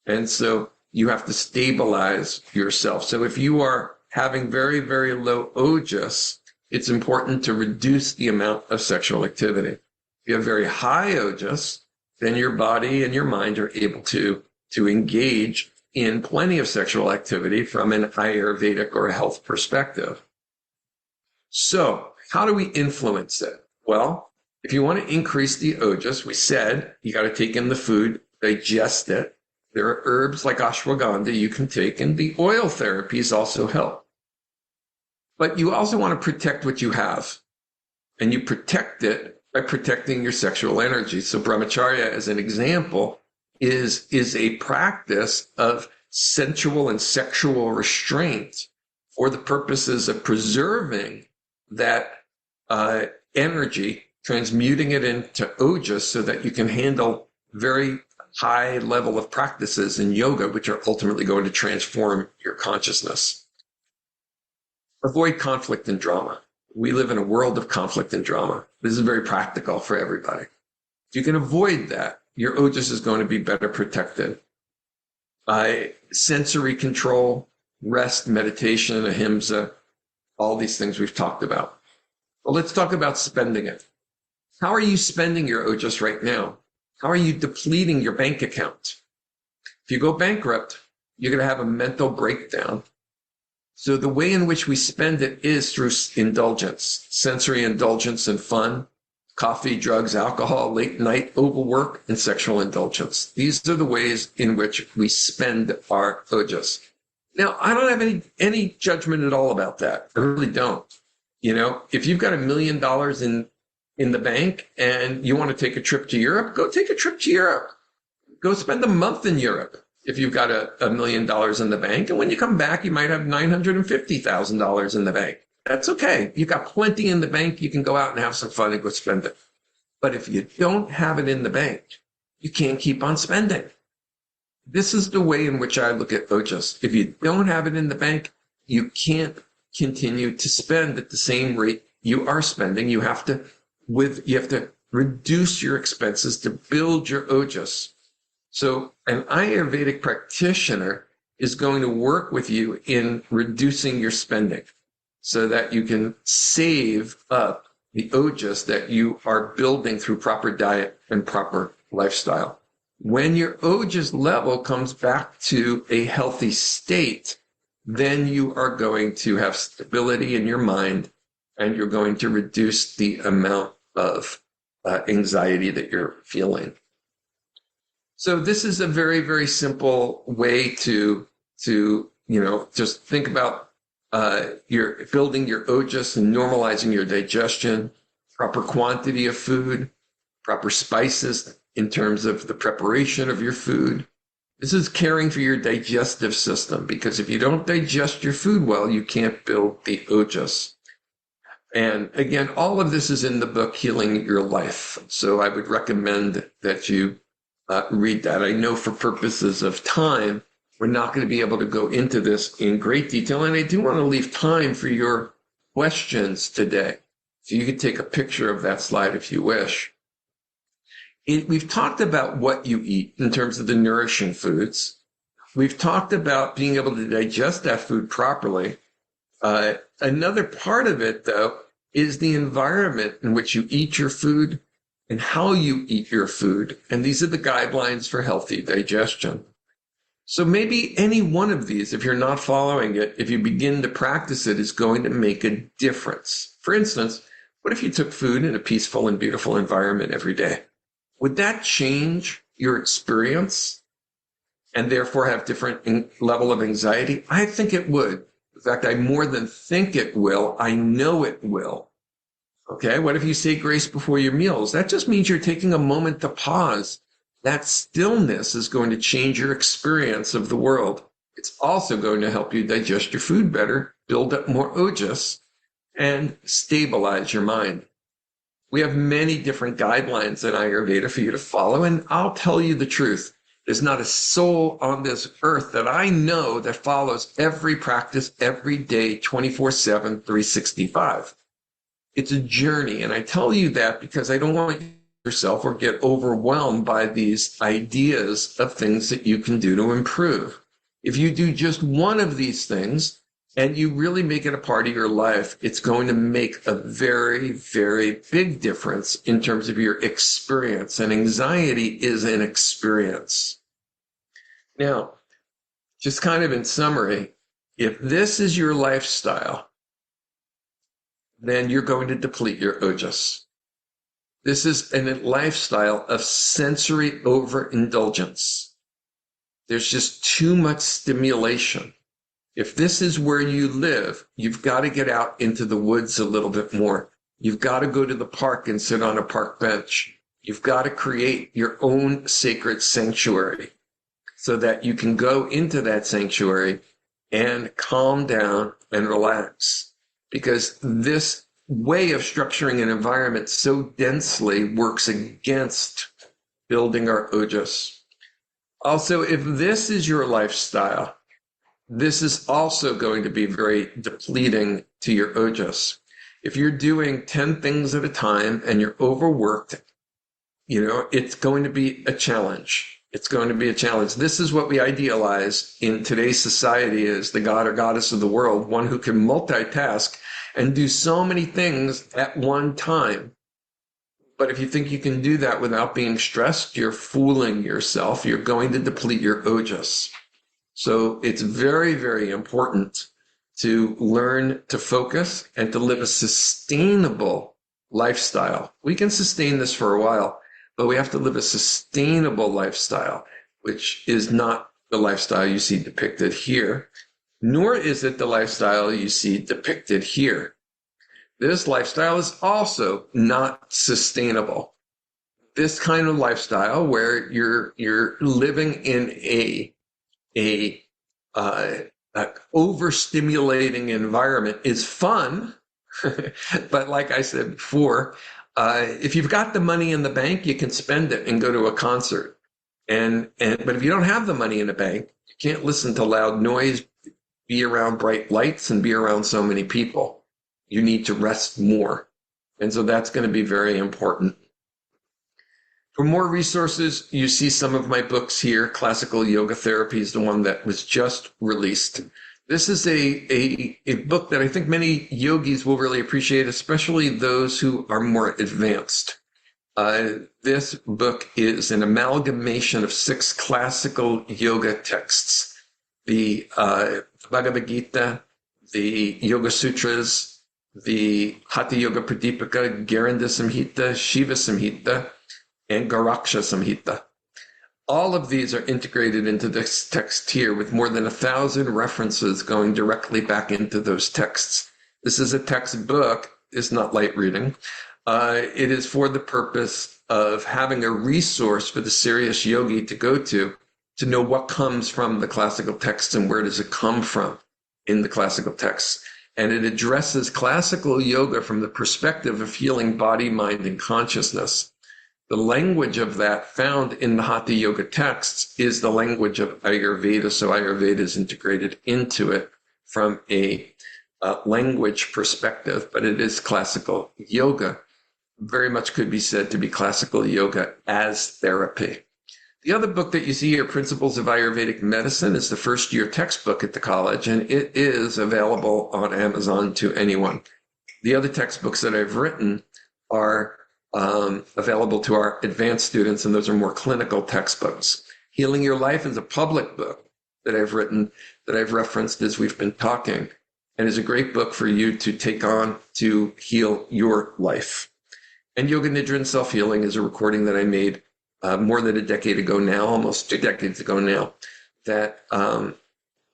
And so you have to stabilize yourself. So if you are having very, very low ojas, it's important to reduce the amount of sexual activity. If you have very high ojas, then your body and your mind are able to engage in plenty of sexual activity from an Ayurvedic or a health perspective. So how do we influence it? Well, if you want to increase the ojas, we said you got to take in the food, digest it. There are herbs like ashwagandha you can take, and the oil therapies also help. But you also want to protect what you have, and you protect it by protecting your sexual energy. So brahmacharya, as an example, is a practice of sensual and sexual restraint for the purposes of preserving that energy, transmuting it into ojas so that you can handle very high level of practices in yoga, which are ultimately going to transform your consciousness. Avoid conflict and drama. We live in a world of conflict and drama. This is very practical for everybody. If you can avoid that, your ojas is going to be better protected. Sensory control, rest, meditation, ahimsa, all these things we've talked about. Well, let's talk about spending it. How are you spending your ojas right now? How are you depleting your bank account? If you go bankrupt, you're going to have a mental breakdown. So the way in which we spend it is through indulgence, sensory indulgence and fun, coffee, drugs, alcohol, late night, overwork, and sexual indulgence. These are the ways in which we spend our ojas. Now, I don't have any judgment at all about that. I really don't. You know, if you've got $1 million in the bank and you want to take a trip to Europe, go take a trip to Europe. Go spend a month in Europe if you've got $1 million in the bank. And when you come back, you might have $950,000 in the bank. That's okay. You've got plenty in the bank. You can go out and have some fun and go spend it. But if you don't have it in the bank, you can't keep on spending. This is the way in which I look at ojas. If you don't have it in the bank, you can't continue to spend at the same rate you are spending. You have to reduce your expenses to build your ojas. So an Ayurvedic practitioner is going to work with you in reducing your spending so that you can save up the ojas that you are building through proper diet and proper lifestyle. When your ojas level comes back to a healthy state, then you are going to have stability in your mind, and you're going to reduce the amount of anxiety that you're feeling. So this is a very, very simple way to just think about your building your ojas and normalizing your digestion, proper quantity of food, proper spices in terms of the preparation of your food. This is caring for your digestive system, because if you don't digest your food well, you can't build the ojas. And again, all of this is in the book, Healing Your Life. So I would recommend that you read that. I know for purposes of time, we're not going to be able to go into this in great detail. And I do want to leave time for your questions today. So you can take a picture of that slide if you wish. We've talked about what you eat in terms of the nourishing foods. We've talked about being able to digest that food properly. Another part of it, though, is the environment in which you eat your food and how you eat your food. And these are the guidelines for healthy digestion. So maybe any one of these, if you're not following it, if you begin to practice it, is going to make a difference. For instance, what if you took food in a peaceful and beautiful environment every day? Would that change your experience and therefore have different level of anxiety? I think it would. In fact, I more than think it will. I know it will. Okay, what if you say grace before your meals? That just means you're taking a moment to pause. That stillness is going to change your experience of the world. It's also going to help you digest your food better, build up more ojas, and stabilize your mind. We have many different guidelines in Ayurveda for you to follow, and I'll tell you the truth. There's not a soul on this earth that I know that follows every practice every day, 24/7, 365. It's a journey, and I tell you that because I don't want yourself or get overwhelmed by these ideas of things that you can do to improve. If you do just one of these things and you really make it a part of your life, it's going to make a very, very big difference in terms of your experience. And anxiety is an experience. Now, just kind of in summary, if this is your lifestyle, then you're going to deplete your ojas. This is a lifestyle of sensory overindulgence. There's just too much stimulation. If this is where you live, you've got to get out into the woods a little bit more. You've got to go to the park and sit on a park bench. You've got to create your own sacred sanctuary so that you can go into that sanctuary and calm down and relax. Because this way of structuring an environment so densely works against building our ojas. Also, if this is your lifestyle, this is also going to be very depleting to your ojas. If you're doing 10 things at a time and you're overworked, it's going to be a challenge. It's going to be a challenge. This is what we idealize in today's society as the god or goddess of the world, one who can multitask and do so many things at one time. But if you think you can do that without being stressed, you're fooling yourself. You're going to deplete your ojas. So it's very, very important to learn to focus and to live a sustainable lifestyle. We can sustain this for a while, but we have to live a sustainable lifestyle, which is not the lifestyle you see depicted here, nor is it the lifestyle you see depicted here. This lifestyle is also not sustainable. This kind of lifestyle where you're living in a overstimulating environment is fun, but like I said before, if you've got the money in the bank, you can spend it and go to a concert. But if you don't have the money in the bank, you can't listen to loud noise, be around bright lights, and be around so many people. You need to rest more. And so that's going to be very important. For more resources, you see some of my books here. Classical Yoga Therapy is the one that was just released. This is a book that I think many yogis will really appreciate, especially those who are more advanced. This book is an amalgamation of 6 classical yoga texts: the Bhagavad Gita, the Yoga Sutras, the Hatha Yoga Pradipika, Garanda Samhita, Shiva Samhita, and Garaksha Samhita. All of these are integrated into this text here with more than 1,000 references going directly back into those texts. This is a textbook. It's not light reading. It is for the purpose of having a resource for the serious yogi to go to know what comes from the classical texts and where does it come from in the classical texts. And it addresses classical yoga from the perspective of healing body, mind, and consciousness. The language of that found in the Hatha Yoga texts is the language of Ayurveda, so Ayurveda is integrated into it from a language perspective, but it is classical yoga. Very much could be said to be classical yoga as therapy. The other book that you see here, Principles of Ayurvedic Medicine, is the first-year textbook at the college, and it is available on Amazon to anyone. The other textbooks that I've written are available to our advanced students, and those are more clinical textbooks. Healing Your Life is a public book that I've written, that I've referenced as we've been talking, and is a great book for you to take on to heal your life. And Yoga Nidra and Self-Healing is a recording that I made more than a decade ago now, almost 2 decades ago now, that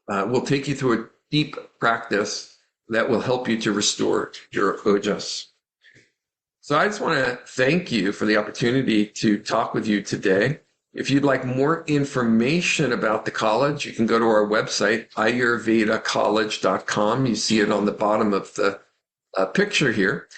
will take you through a deep practice that will help you to restore your ojas. So I just want to thank you for the opportunity to talk with you today. If you'd like more information about the college, you can go to our website, ayurvedacollege.com. You see it on the bottom of the picture here.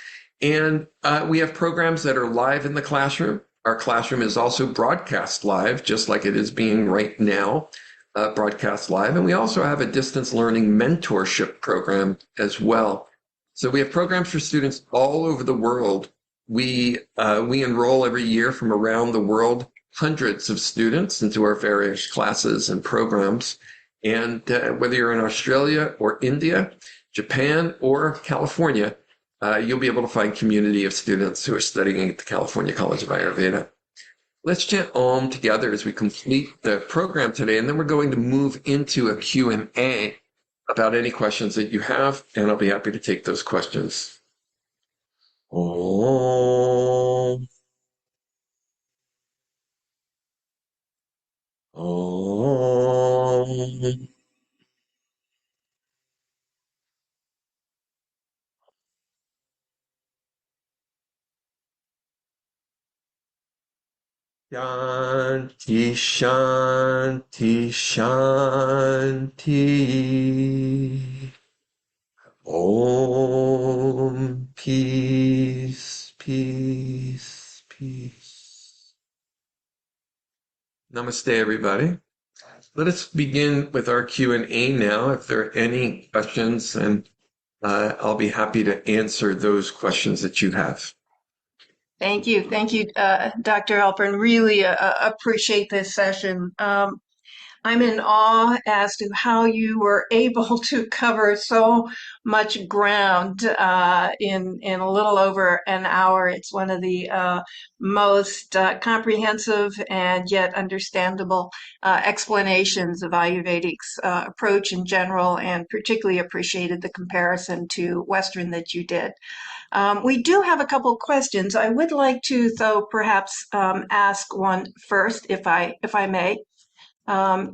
And we have programs that are live in the classroom. Our classroom is also broadcast live, just like it is being right now, broadcast live. And we also have a distance learning mentorship program as well. So we have programs for students all over the world. We enroll every year from around the world hundreds of students into our various classes and programs. And whether you're in Australia or India, Japan or California, you'll be able to find community of students who are studying at the California College of Ayurveda. Let's chant Om together as we complete the program today, and then we're going to move into a Q&A about any questions that you have, and I'll be happy to take those questions. Om. Om. Shanti, Shanti, Shanti. Om, peace, peace, peace. Namaste, everybody. Let us begin with our Q&A now. If there are any questions, and I'll be happy to answer those questions that you have. Thank you. Thank you, Dr. Alpern. Really appreciate this session. I'm in awe as to how you were able to cover so much ground in a little over an hour. It's one of the most comprehensive and yet understandable explanations of Ayurvedic's approach in general, and particularly appreciated the comparison to Western that you did. We do have a couple of questions. I would like to, though, perhaps ask one first, if I may.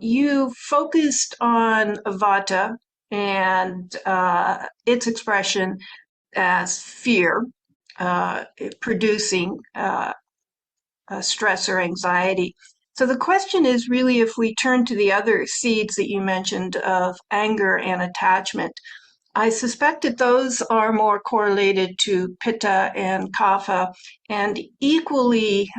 You focused on Vata and its expression as fear, producing stress or anxiety. So the question is really, if we turn to the other seeds that you mentioned of anger and attachment, I suspect that those are more correlated to Pitta and Kapha, and equally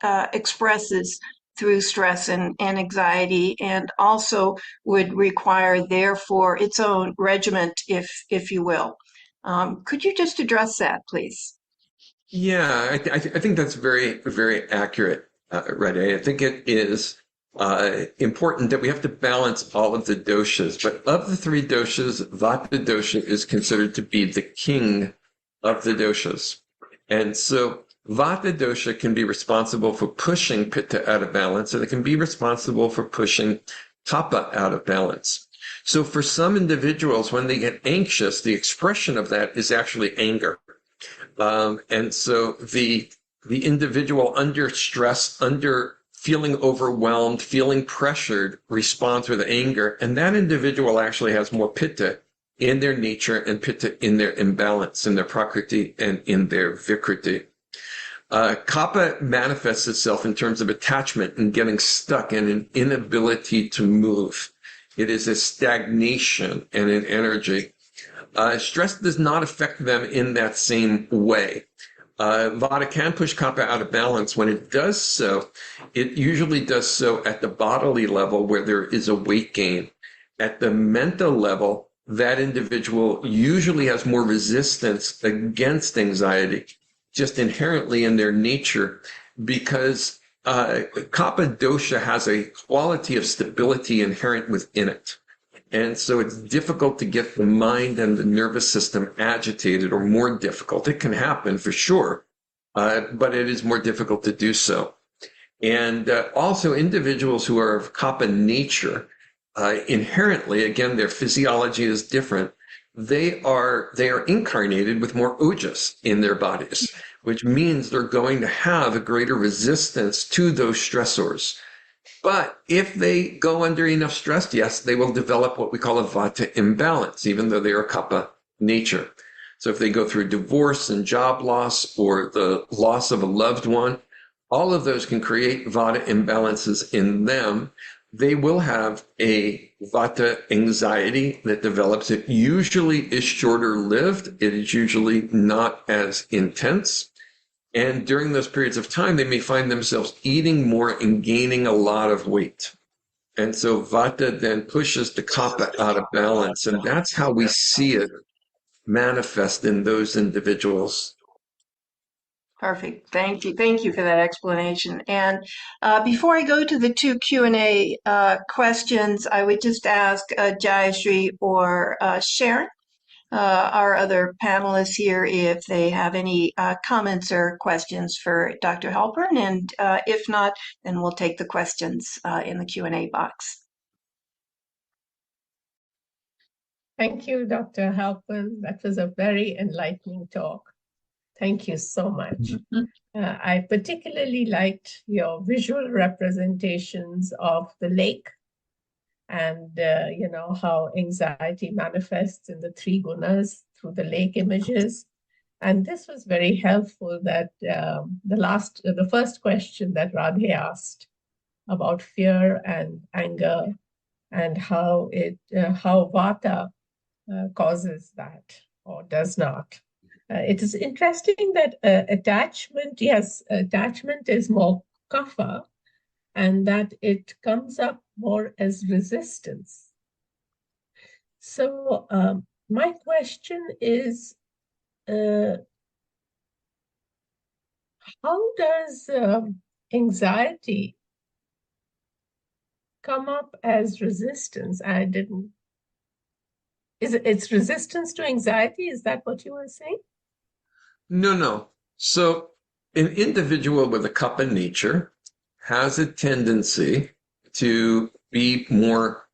expresses through stress and anxiety, and also would require, therefore, its own regiment, if you will. Could you just address that, please? Yeah, I think that's very, very accurate, Rene. I think it is important that we have to balance all of the doshas. But of the three doshas, Vata dosha is considered to be the king of the doshas. And so Vata dosha can be responsible for pushing Pitta out of balance, and it can be responsible for pushing Kapha out of balance. So for some individuals, when they get anxious, the expression of that is actually anger. And so the individual under stress, under feeling overwhelmed, feeling pressured, responds with anger. And that individual actually has more Pitta in their nature and Pitta in their imbalance, in their Prakriti and in their Vikriti. Kapha manifests itself in terms of attachment and getting stuck and an inability to move. It is a stagnation and an energy. Stress does not affect them in that same way. Vata can push Kapha out of balance. When it does so, it usually does so at the bodily level where there is a weight gain. At the mental level, that individual usually has more resistance against anxiety, just inherently in their nature, because Kapha dosha has a quality of stability inherent within it. And so it's difficult to get the mind and the nervous system agitated, or more difficult. It can happen for sure, but it is more difficult to do so. And also individuals who are of Kapha nature, inherently, again, their physiology is different. They are incarnated with more ojas in their bodies, which means they're going to have a greater resistance to those stressors. But if they go under enough stress, yes, they will develop what we call a Vata imbalance, even though they are Kapha nature. So if they go through divorce and job loss or the loss of a loved one, all of those can create Vata imbalances in them. They will have a Vata anxiety that develops. It usually is shorter lived. It is usually not as intense. And during those periods of time, they may find themselves eating more and gaining a lot of weight. And so Vata then pushes the Kapha out of balance. And that's how we see it manifest in those individuals. Perfect. Thank you. Thank you for that explanation. And before I go to the two Q&A questions, I would just ask Jayashree or Sharon, our other panelists here, if they have any comments or questions for Dr. Halpern. And if not, then we'll take the questions in the Q&A box. Thank you, Dr. Halpern. That was a very enlightening talk. Thank you so much. I particularly liked your visual representations of the lake and, how anxiety manifests in the three gunas through the lake images. And this was very helpful that the first question that Radhe asked about fear and anger and how Vata causes that or does not. It is interesting that attachment is more kapha, and that it comes up more as resistance. So my question is, how does anxiety come up as resistance? It's resistance to anxiety? Is that what you were saying? No. So an individual with a Kapha nature has a tendency to be more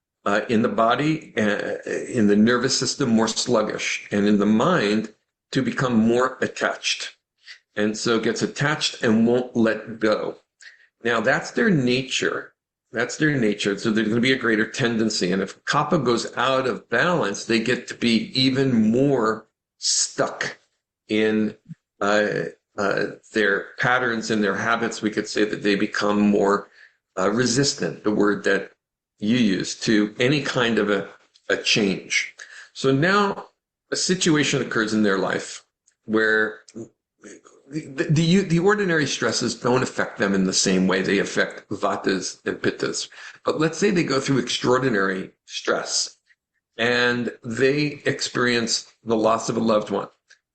in the body, in the nervous system, more sluggish, and in the mind to become more attached. And so gets attached and won't let go. Now that's their nature. That's their nature. So there's going to be a greater tendency. And if Kapha goes out of balance, they get to be even more stuck in their patterns and their habits. We could say that they become more resistant, the word that you use, to any kind of a change. So now a situation occurs in their life where the ordinary stresses don't affect them in the same way they affect Vatas and Pittas. But let's say they go through extraordinary stress and they experience the loss of a loved one.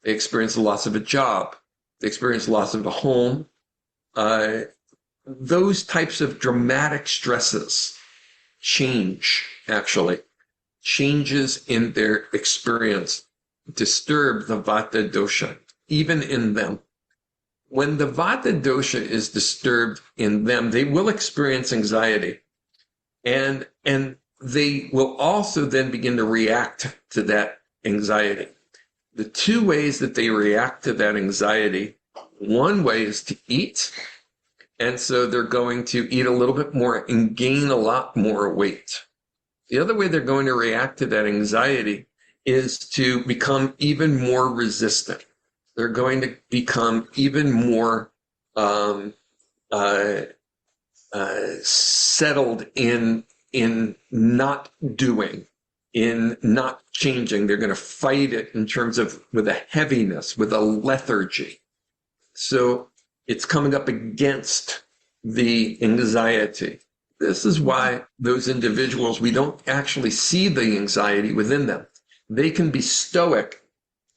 They experience the loss of a job. They experience the loss of a home. those types of dramatic stresses changes in their experience disturb the vata dosha, even in them. When the vata dosha is disturbed in them, they will experience anxiety, and they will also then begin to react to that anxiety. The two ways that they react to that anxiety, one way is to eat, and so they're going to eat a little bit more and gain a lot more weight. The other way they're going to react to that anxiety is to become even more resistant. They're going to become even more settled in not doing, in not changing. They're going to fight it in terms of with a heaviness, with a lethargy. So it's coming up against the anxiety. This is why those individuals, we don't actually see the anxiety within them. They can be stoic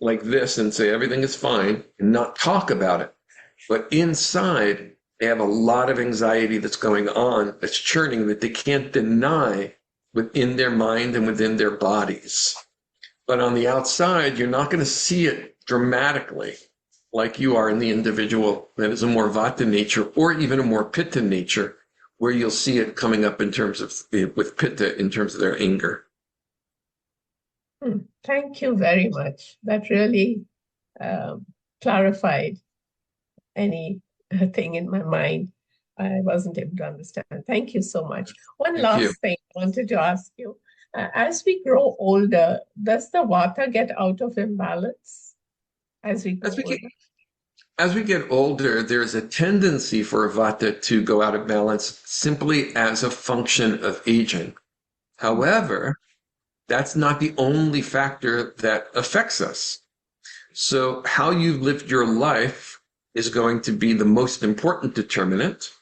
like this and say everything is fine and not talk about it. But inside, they have a lot of anxiety that's going on, that's churning, that they can't deny within their mind and within their bodies. But on the outside, you're not going to see it dramatically like you are in the individual that is a more vata nature or even a more pitta nature, where you'll see it coming up in terms of, with pitta, in terms of their anger. Thank you very much. That really clarified anything in my mind I wasn't able to understand. Thank you so much. One last thing I wanted to ask you. As we grow older, does the vata get out of imbalance as we grow older? As we get older, there's a tendency for vata to go out of balance simply as a function of aging. However, that's not the only factor that affects us. So how you've lived your life is going to be the most important determinant.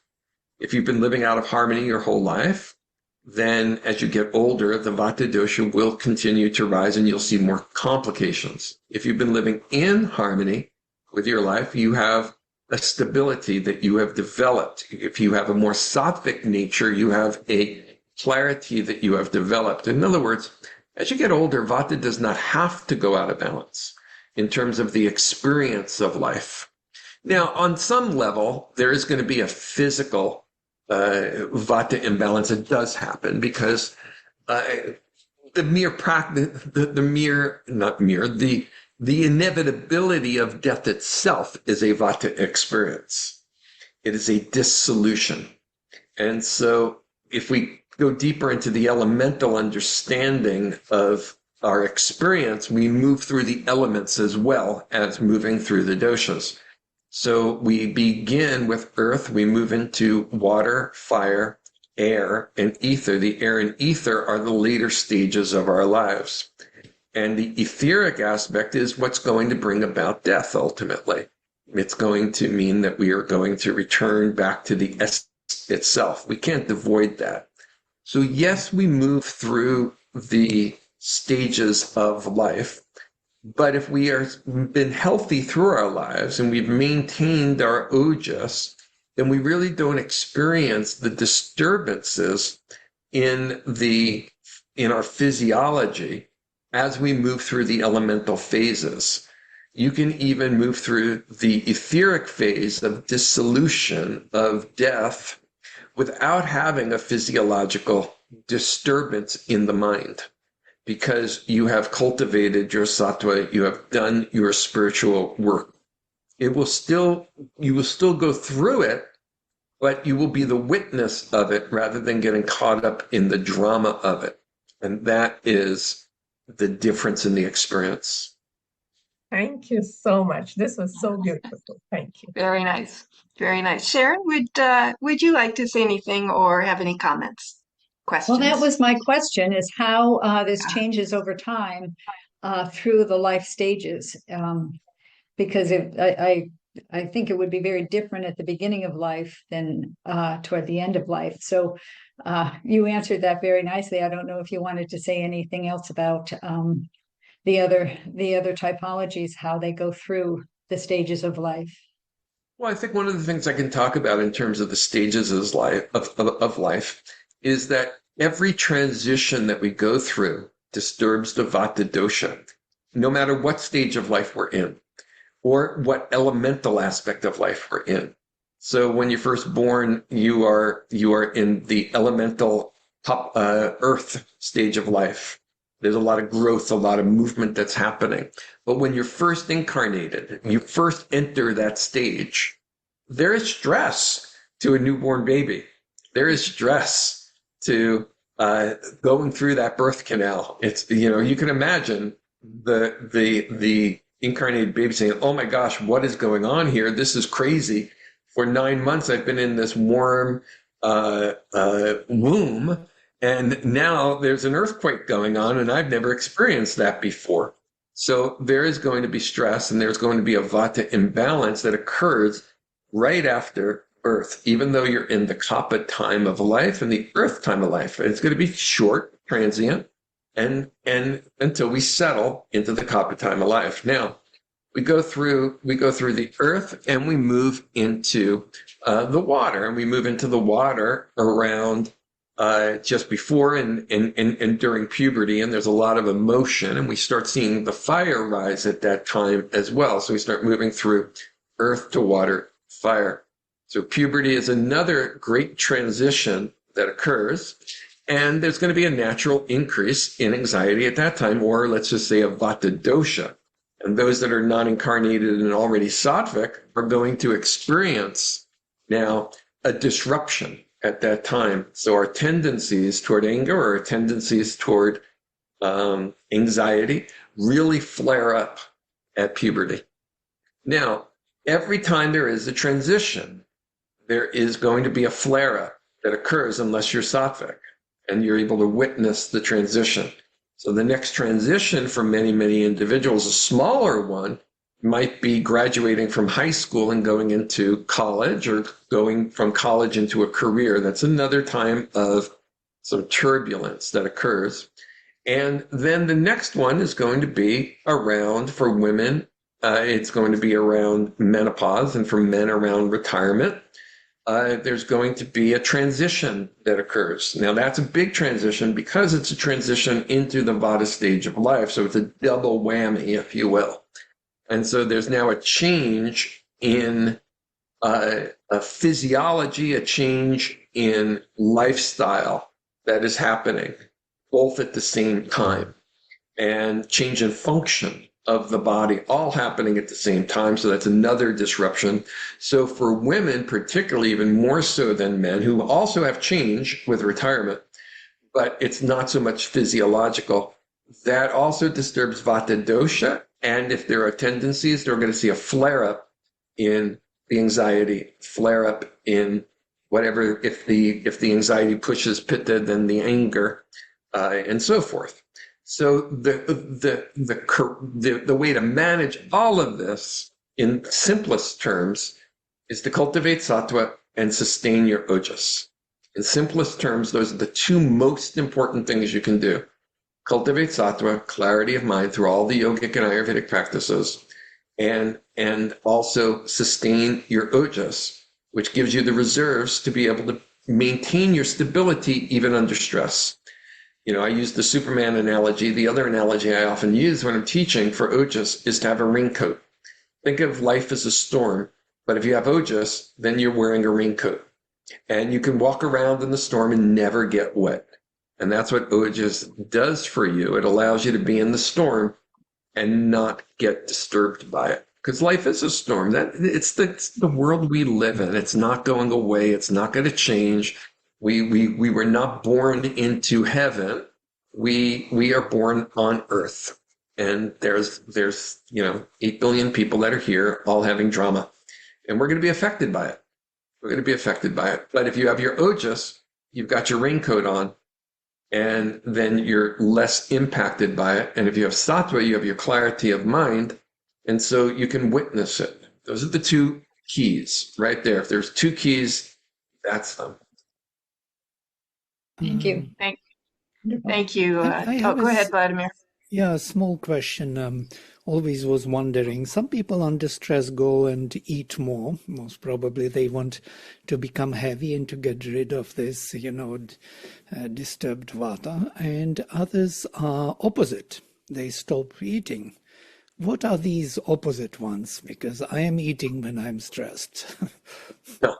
If you've been living out of harmony your whole life, then as you get older, the vata dosha will continue to rise and you'll see more complications. If you've been living in harmony with your life, you have a stability that you have developed. If you have a more sattvic nature, you have a clarity that you have developed. In other words, as you get older, vata does not have to go out of balance in terms of the experience of life. Now, on some level, there is going to be a physical vata imbalance. It does happen because the inevitability of death itself is a vata experience. It is a dissolution. And so if we go deeper into the elemental understanding of our experience, we move through the elements as well as moving through the doshas. So we begin with earth, we move into water, fire, air, and ether. The air and ether are the later stages of our lives. And the etheric aspect is what's going to bring about death ultimately. It's going to mean that we are going to return back to the essence itself. We can't avoid that. So yes, we move through the stages of life, but if we have been healthy through our lives and we've maintained our ojas, then we really don't experience the disturbances in our physiology as we move through the elemental phases. You can even move through the etheric phase of dissolution, of death, without having a physiological disturbance in the mind, because you have cultivated your sattva, you have done your spiritual work. You will still go through it, but you will be the witness of it rather than getting caught up in the drama of it. And that is the difference in the experience. Thank you so much. This was so beautiful. Thank you. Very nice. Very nice. Sharon, would you like to say anything or have any comments, questions? Well, that was my question, is how this changes over time through the life stages. Because I think it would be very different at the beginning of life than toward the end of life. So you answered that very nicely. I don't know if you wanted to say anything else about the other typologies, how they go through the stages of life. Well, I think one of the things I can talk about in terms of the stages of life is that every transition that we go through disturbs the Vata dosha, no matter what stage of life we're in or what elemental aspect of life we're in. So when you're first born, you are in the elemental earth stage of life. There's a lot of growth, a lot of movement that's happening. But when you're first incarnated, you first enter that stage, there is stress to a newborn baby. There is stress to going through that birth canal. It's, you can imagine the incarnated baby saying, "Oh my gosh, what is going on here? This is crazy. For 9 months, I've been in this warm womb, and now there's an earthquake going on, and I've never experienced that before." So there is going to be stress, and there's going to be a Vata imbalance that occurs right after birth, even though you're in the Kapha time of life and the earth time of life. It's going to be short, transient, and until we settle into the Kapha time of life. Now, we go through the earth and we move into the water, and we move into the water around just before and during puberty, and there's a lot of emotion, and we start seeing the fire rise at that time as well. So we start moving through earth to water, fire. So puberty is another great transition that occurs, and there's going to be a natural increase in anxiety at that time, or let's just say a Vata dosha. And those that are non-incarnated and already sattvic are going to experience now a disruption at that time. So our tendencies toward anger or our tendencies toward anxiety really flare up at puberty. Now, every time there is a transition, there is going to be a flare-up that occurs unless you're sattvic and you're able to witness the transition. So the next transition for many, many individuals, a smaller one, might be graduating from high school and going into college, or going from college into a career. That's another time of some turbulence that occurs. And then the next one is going to be around, for women, it's going to be around menopause, and for men around retirement. There's going to be a transition that occurs. Now, that's a big transition because it's a transition into the Vata stage of life. So it's a double whammy, if you will. And so there's now a change in a physiology, a change in lifestyle that is happening both at the same time, and change in function of the body all happening at the same time. So that's another disruption. So for women, particularly even more so than men, who also have change with retirement, but it's not so much physiological, that also disturbs Vata dosha. And if there are tendencies, they're going to see a flare-up in the anxiety, flare-up in whatever, if the anxiety pushes Pitta, then the anger, and so forth. So the way to manage all of this in simplest terms is to cultivate sattva and sustain your ojas. In simplest terms, those are the two most important things you can do. Cultivate sattva, clarity of mind through all the yogic and Ayurvedic practices, and also sustain your ojas, which gives you the reserves to be able to maintain your stability even under stress. I use the Superman analogy. The other analogy I often use when I'm teaching for ojas is to have a raincoat. Think of life as a storm, but if you have ojas, then you're wearing a raincoat. And you can walk around in the storm and never get wet. And that's what ojas does for you. It allows you to be in the storm and not get disturbed by it. Because life is a storm. It's the world we live in. It's not going away. It's not going to change. We were not born into heaven. We are born on earth. And there's 8 billion people that are here all having drama. And we're going to be affected by it. We're going to be affected by it. But if you have your ojas, you've got your raincoat on, and then you're less impacted by it. And if you have sattva, you have your clarity of mind, and so you can witness it. Those are the two keys right there. If there's two keys, that's them. Thank you. Thank you. I Go ahead, Vladimir. Yeah, a small question. always was wondering, some people under stress go and eat more. Most probably they want to become heavy and to get rid of this, disturbed vata. And others are opposite. They stop eating. What are these opposite ones? Because I am eating when I'm stressed. No.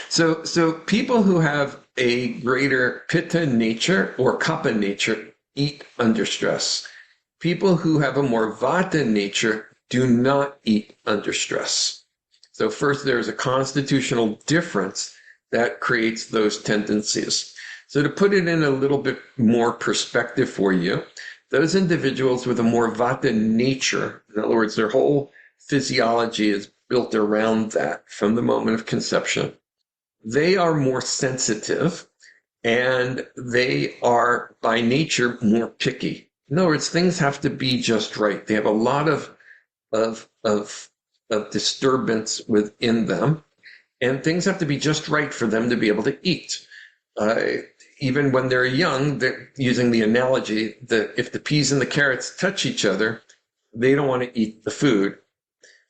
So people who have a greater pitta nature or kapha nature eat under stress. People who have a more vata nature do not eat under stress. So first, there's a constitutional difference that creates those tendencies. So to put it in a little bit more perspective for you, those individuals with a more vata nature, in other words, their whole physiology is built around that from the moment of conception, they are more sensitive and they are by nature more picky. In other words, things have to be just right. They have a lot of disturbance within them, and things have to be just right for them to be able to eat. Even when they're young, they're using the analogy that if the peas and the carrots touch each other, they don't want to eat the food.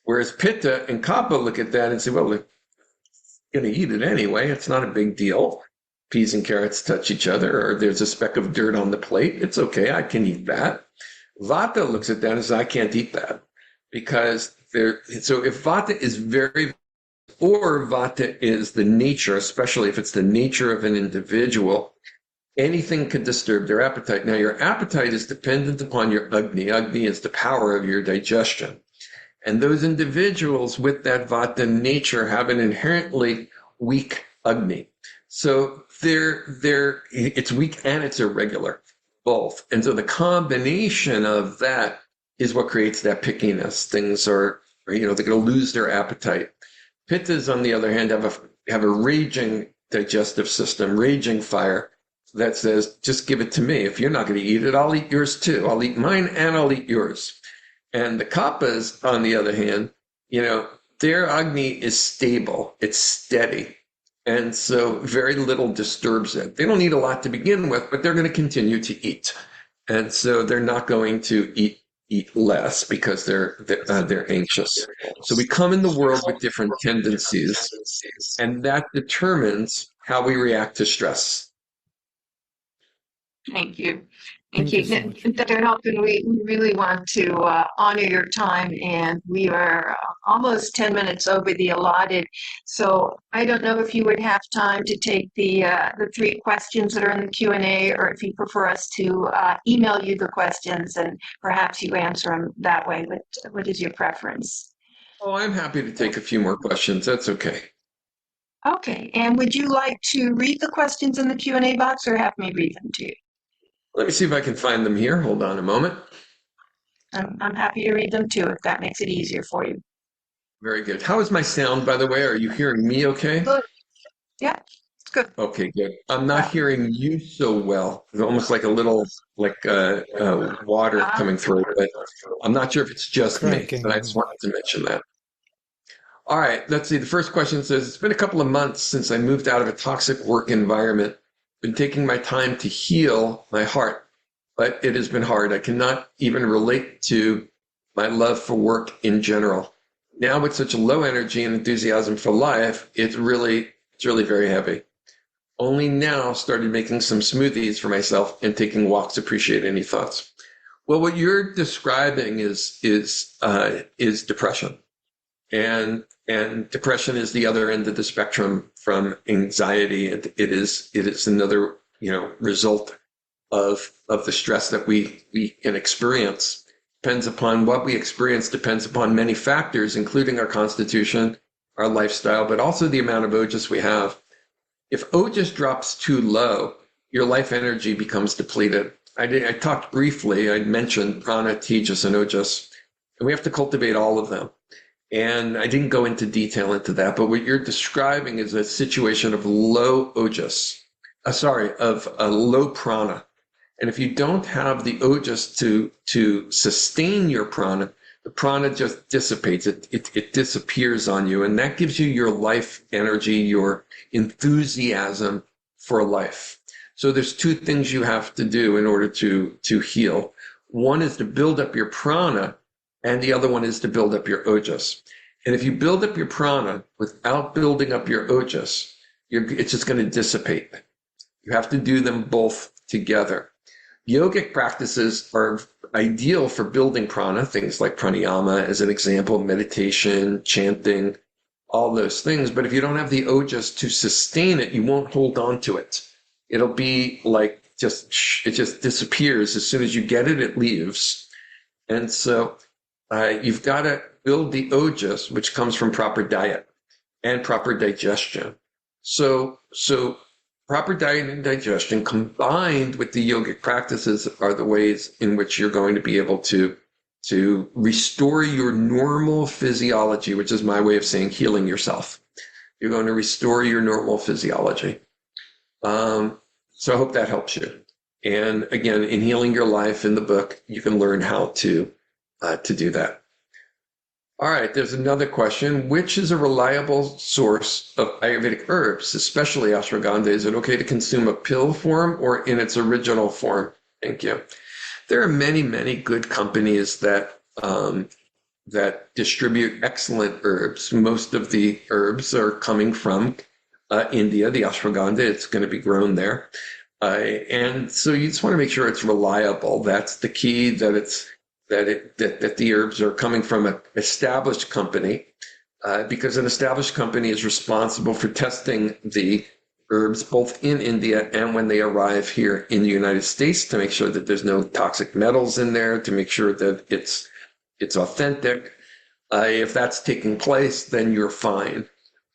Whereas Pitta and Kapha look at that and say, well, they're going to eat it anyway. It's not a big deal. Peas and carrots touch each other, or there's a speck of dirt on the plate. It's okay. I can eat that. Vata looks at that and says, I can't eat that. Because so if Vata is or Vata is the nature, especially if it's the nature of an individual, anything could disturb their appetite. Now, your appetite is dependent upon your Agni. Agni is the power of your digestion. And those individuals with that Vata nature have an inherently weak Agni. So it's weak and it's irregular, both. And so the combination of that is what creates that pickiness. Things are, they're going to lose their appetite. Pittas, on the other hand, have a raging digestive system, raging fire that says, just give it to me. If you're not going to eat it, I'll eat yours too. I'll eat mine and I'll eat yours. And the Kappas, on the other hand, their Agni is stable. It's steady. And so very little disturbs it. They don't eat a lot to begin with, but they're going to continue to eat. And so they're not going to eat less because they're anxious. So we come in the world with different tendencies, and that determines how we react to stress. Thank you. Thank you so much. Dr. Halpin, we really want to honor your time, and we are almost 10 minutes over the allotted. So I don't know if you would have time to take the 3 questions that are in the Q&A, or if you prefer us to email you the questions and perhaps you answer them that way. What is your preference? Oh, I'm happy to take a few more questions. That's okay. Okay. And would you like to read the questions in the Q&A box or have me read them to you? Let me see if I can find them here. Hold on a moment. I'm happy to read them too, if that makes it easier for you. Very good. How is my sound, by the way? Are you hearing me okay? Good. Yeah, it's good. Okay, good. I'm not hearing you so well. It's almost like a little, water coming through, but I'm not sure if it's just me, Cracking. but I just wanted to mention that. All right, let's see. The first question says, it's been a couple of months since I moved out of a toxic work environment. Been taking my time to heal my heart, but it has been hard. I cannot even relate to my love for work in general. Now with such a low energy and enthusiasm for life, it's really very heavy. Only now started making some smoothies for myself and taking walks. Appreciate any thoughts. Well, what you're describing is depression. And depression is the other end of the spectrum from anxiety. It is another, result of the stress that we can experience. Depends upon what we experience, depends upon many factors, including our constitution, our lifestyle, but also the amount of ojas we have. If ojas drops too low, your life energy becomes depleted. I talked briefly, I mentioned prana, tejas, and ojas, and we have to cultivate all of them. And I didn't go into detail into that, but what you're describing is a situation of low ojas, of a low prana. And if you don't have the ojas to sustain your prana, the prana just dissipates. It disappears on you. And that gives you your life energy, your enthusiasm for life. So there's 2 things you have to do in order to heal. One is to build up your prana and the other one is to build up your ojas. And if you build up your prana without building up your ojas, it's just going to dissipate. You have to do them both together. Yogic practices are ideal for building prana, things like pranayama as an example, meditation, chanting, all those things. But if you don't have the ojas to sustain it, you won't hold on to it. It'll be like it just disappears. As soon as you get it, it leaves. And so you've got to build the ojas, which comes from proper diet and proper digestion. So proper diet and digestion combined with the yogic practices are the ways in which you're going to be able to restore your normal physiology, which is my way of saying healing yourself. You're going to restore your normal physiology. So I hope that helps you. And again, in Healing Your Life in the book, you can learn how to do that. All right, there's another question. Which is a reliable source of Ayurvedic herbs, especially ashwagandha? Is it okay to consume a pill form or in its original form? Thank you. There are many, many good companies that distribute excellent herbs. Most of the herbs are coming from India, the ashwagandha. It's going to be grown there. And so you just want to make sure it's reliable. That's the key, that the herbs are coming from an established company, because an established company is responsible for testing the herbs both in India and when they arrive here in the United States to make sure that there's no toxic metals in there, to make sure that it's authentic. If that's taking place, then you're fine.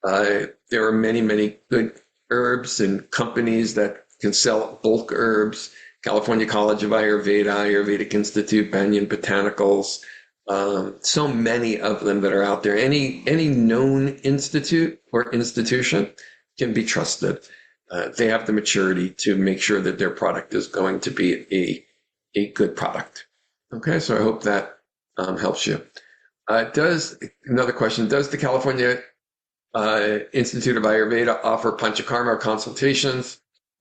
There are many, many good herbs and companies that can sell bulk herbs. California College of Ayurveda, Ayurvedic Institute, Banyan Botanicals, so many of them that are out there. Any known institute or institution can be trusted. They have the maturity to make sure that their product is going to be a good product. Okay, so I hope that helps you. Another question, does the California Institute of Ayurveda offer Panchakarma consultations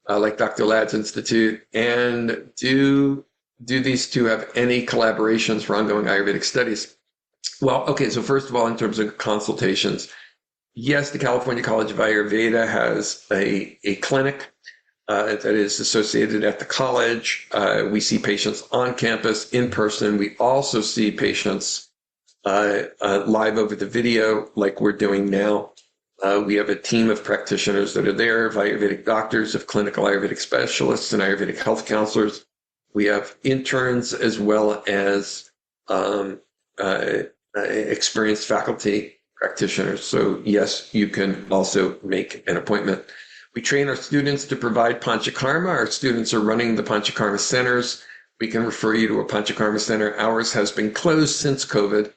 like Dr. Ladd's Institute? And do these two have any collaborations for ongoing Ayurvedic studies? Well, okay, so first of all, in terms of consultations, yes, the California College of Ayurveda has a clinic that is associated at the college. We see patients on campus in person. We also see patients live over the video like we're doing now. We have a team of practitioners that are there, of Ayurvedic doctors, of clinical Ayurvedic specialists, and Ayurvedic health counselors. We have interns as well as experienced faculty practitioners. So yes, you can also make an appointment. We train our students to provide Panchakarma. Our students are running the Panchakarma centers. We can refer you to a Panchakarma center. Ours has been closed since COVID,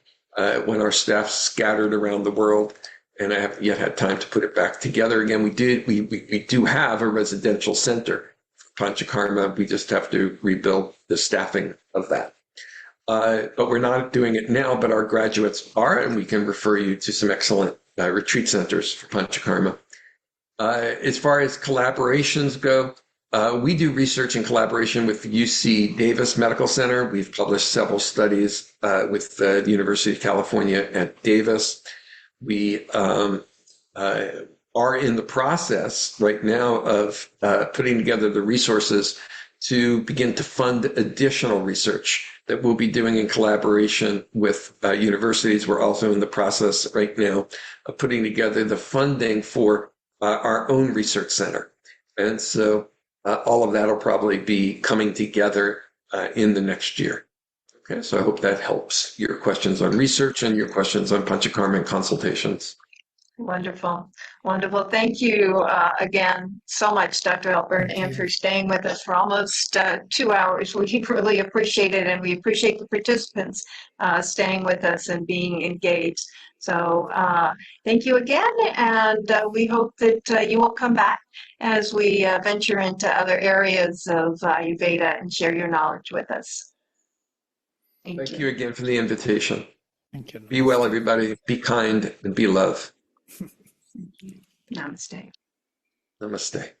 when our staff scattered around the world, and I haven't yet had time to put it back together again. We do have a residential center for Panchakarma. We just have to rebuild the staffing of that. But we're not doing it now, but our graduates are, and we can refer you to some excellent retreat centers for Panchakarma. As far as collaborations go, we do research in collaboration with UC Davis Medical Center. We've published several studies with the University of California at Davis. We are in the process right now of putting together the resources to begin to fund additional research that we'll be doing in collaboration with universities. We're also in the process right now of putting together the funding for our own research center. And so all of that will probably be coming together in the next year. Okay, so I hope that helps your questions on research and your questions on Panchakarma and consultations. Wonderful. Wonderful. Thank you again so much, Dr. Halpern, and for staying with us for almost 2 hours. We really appreciate it, and we appreciate the participants staying with us and being engaged. So thank you again, and we hope that you will come back as we venture into other areas of Ayurveda and share your knowledge with us. Thank you again for the invitation. Thank you. Be well, everybody. Be kind and be love. Namaste. Namaste.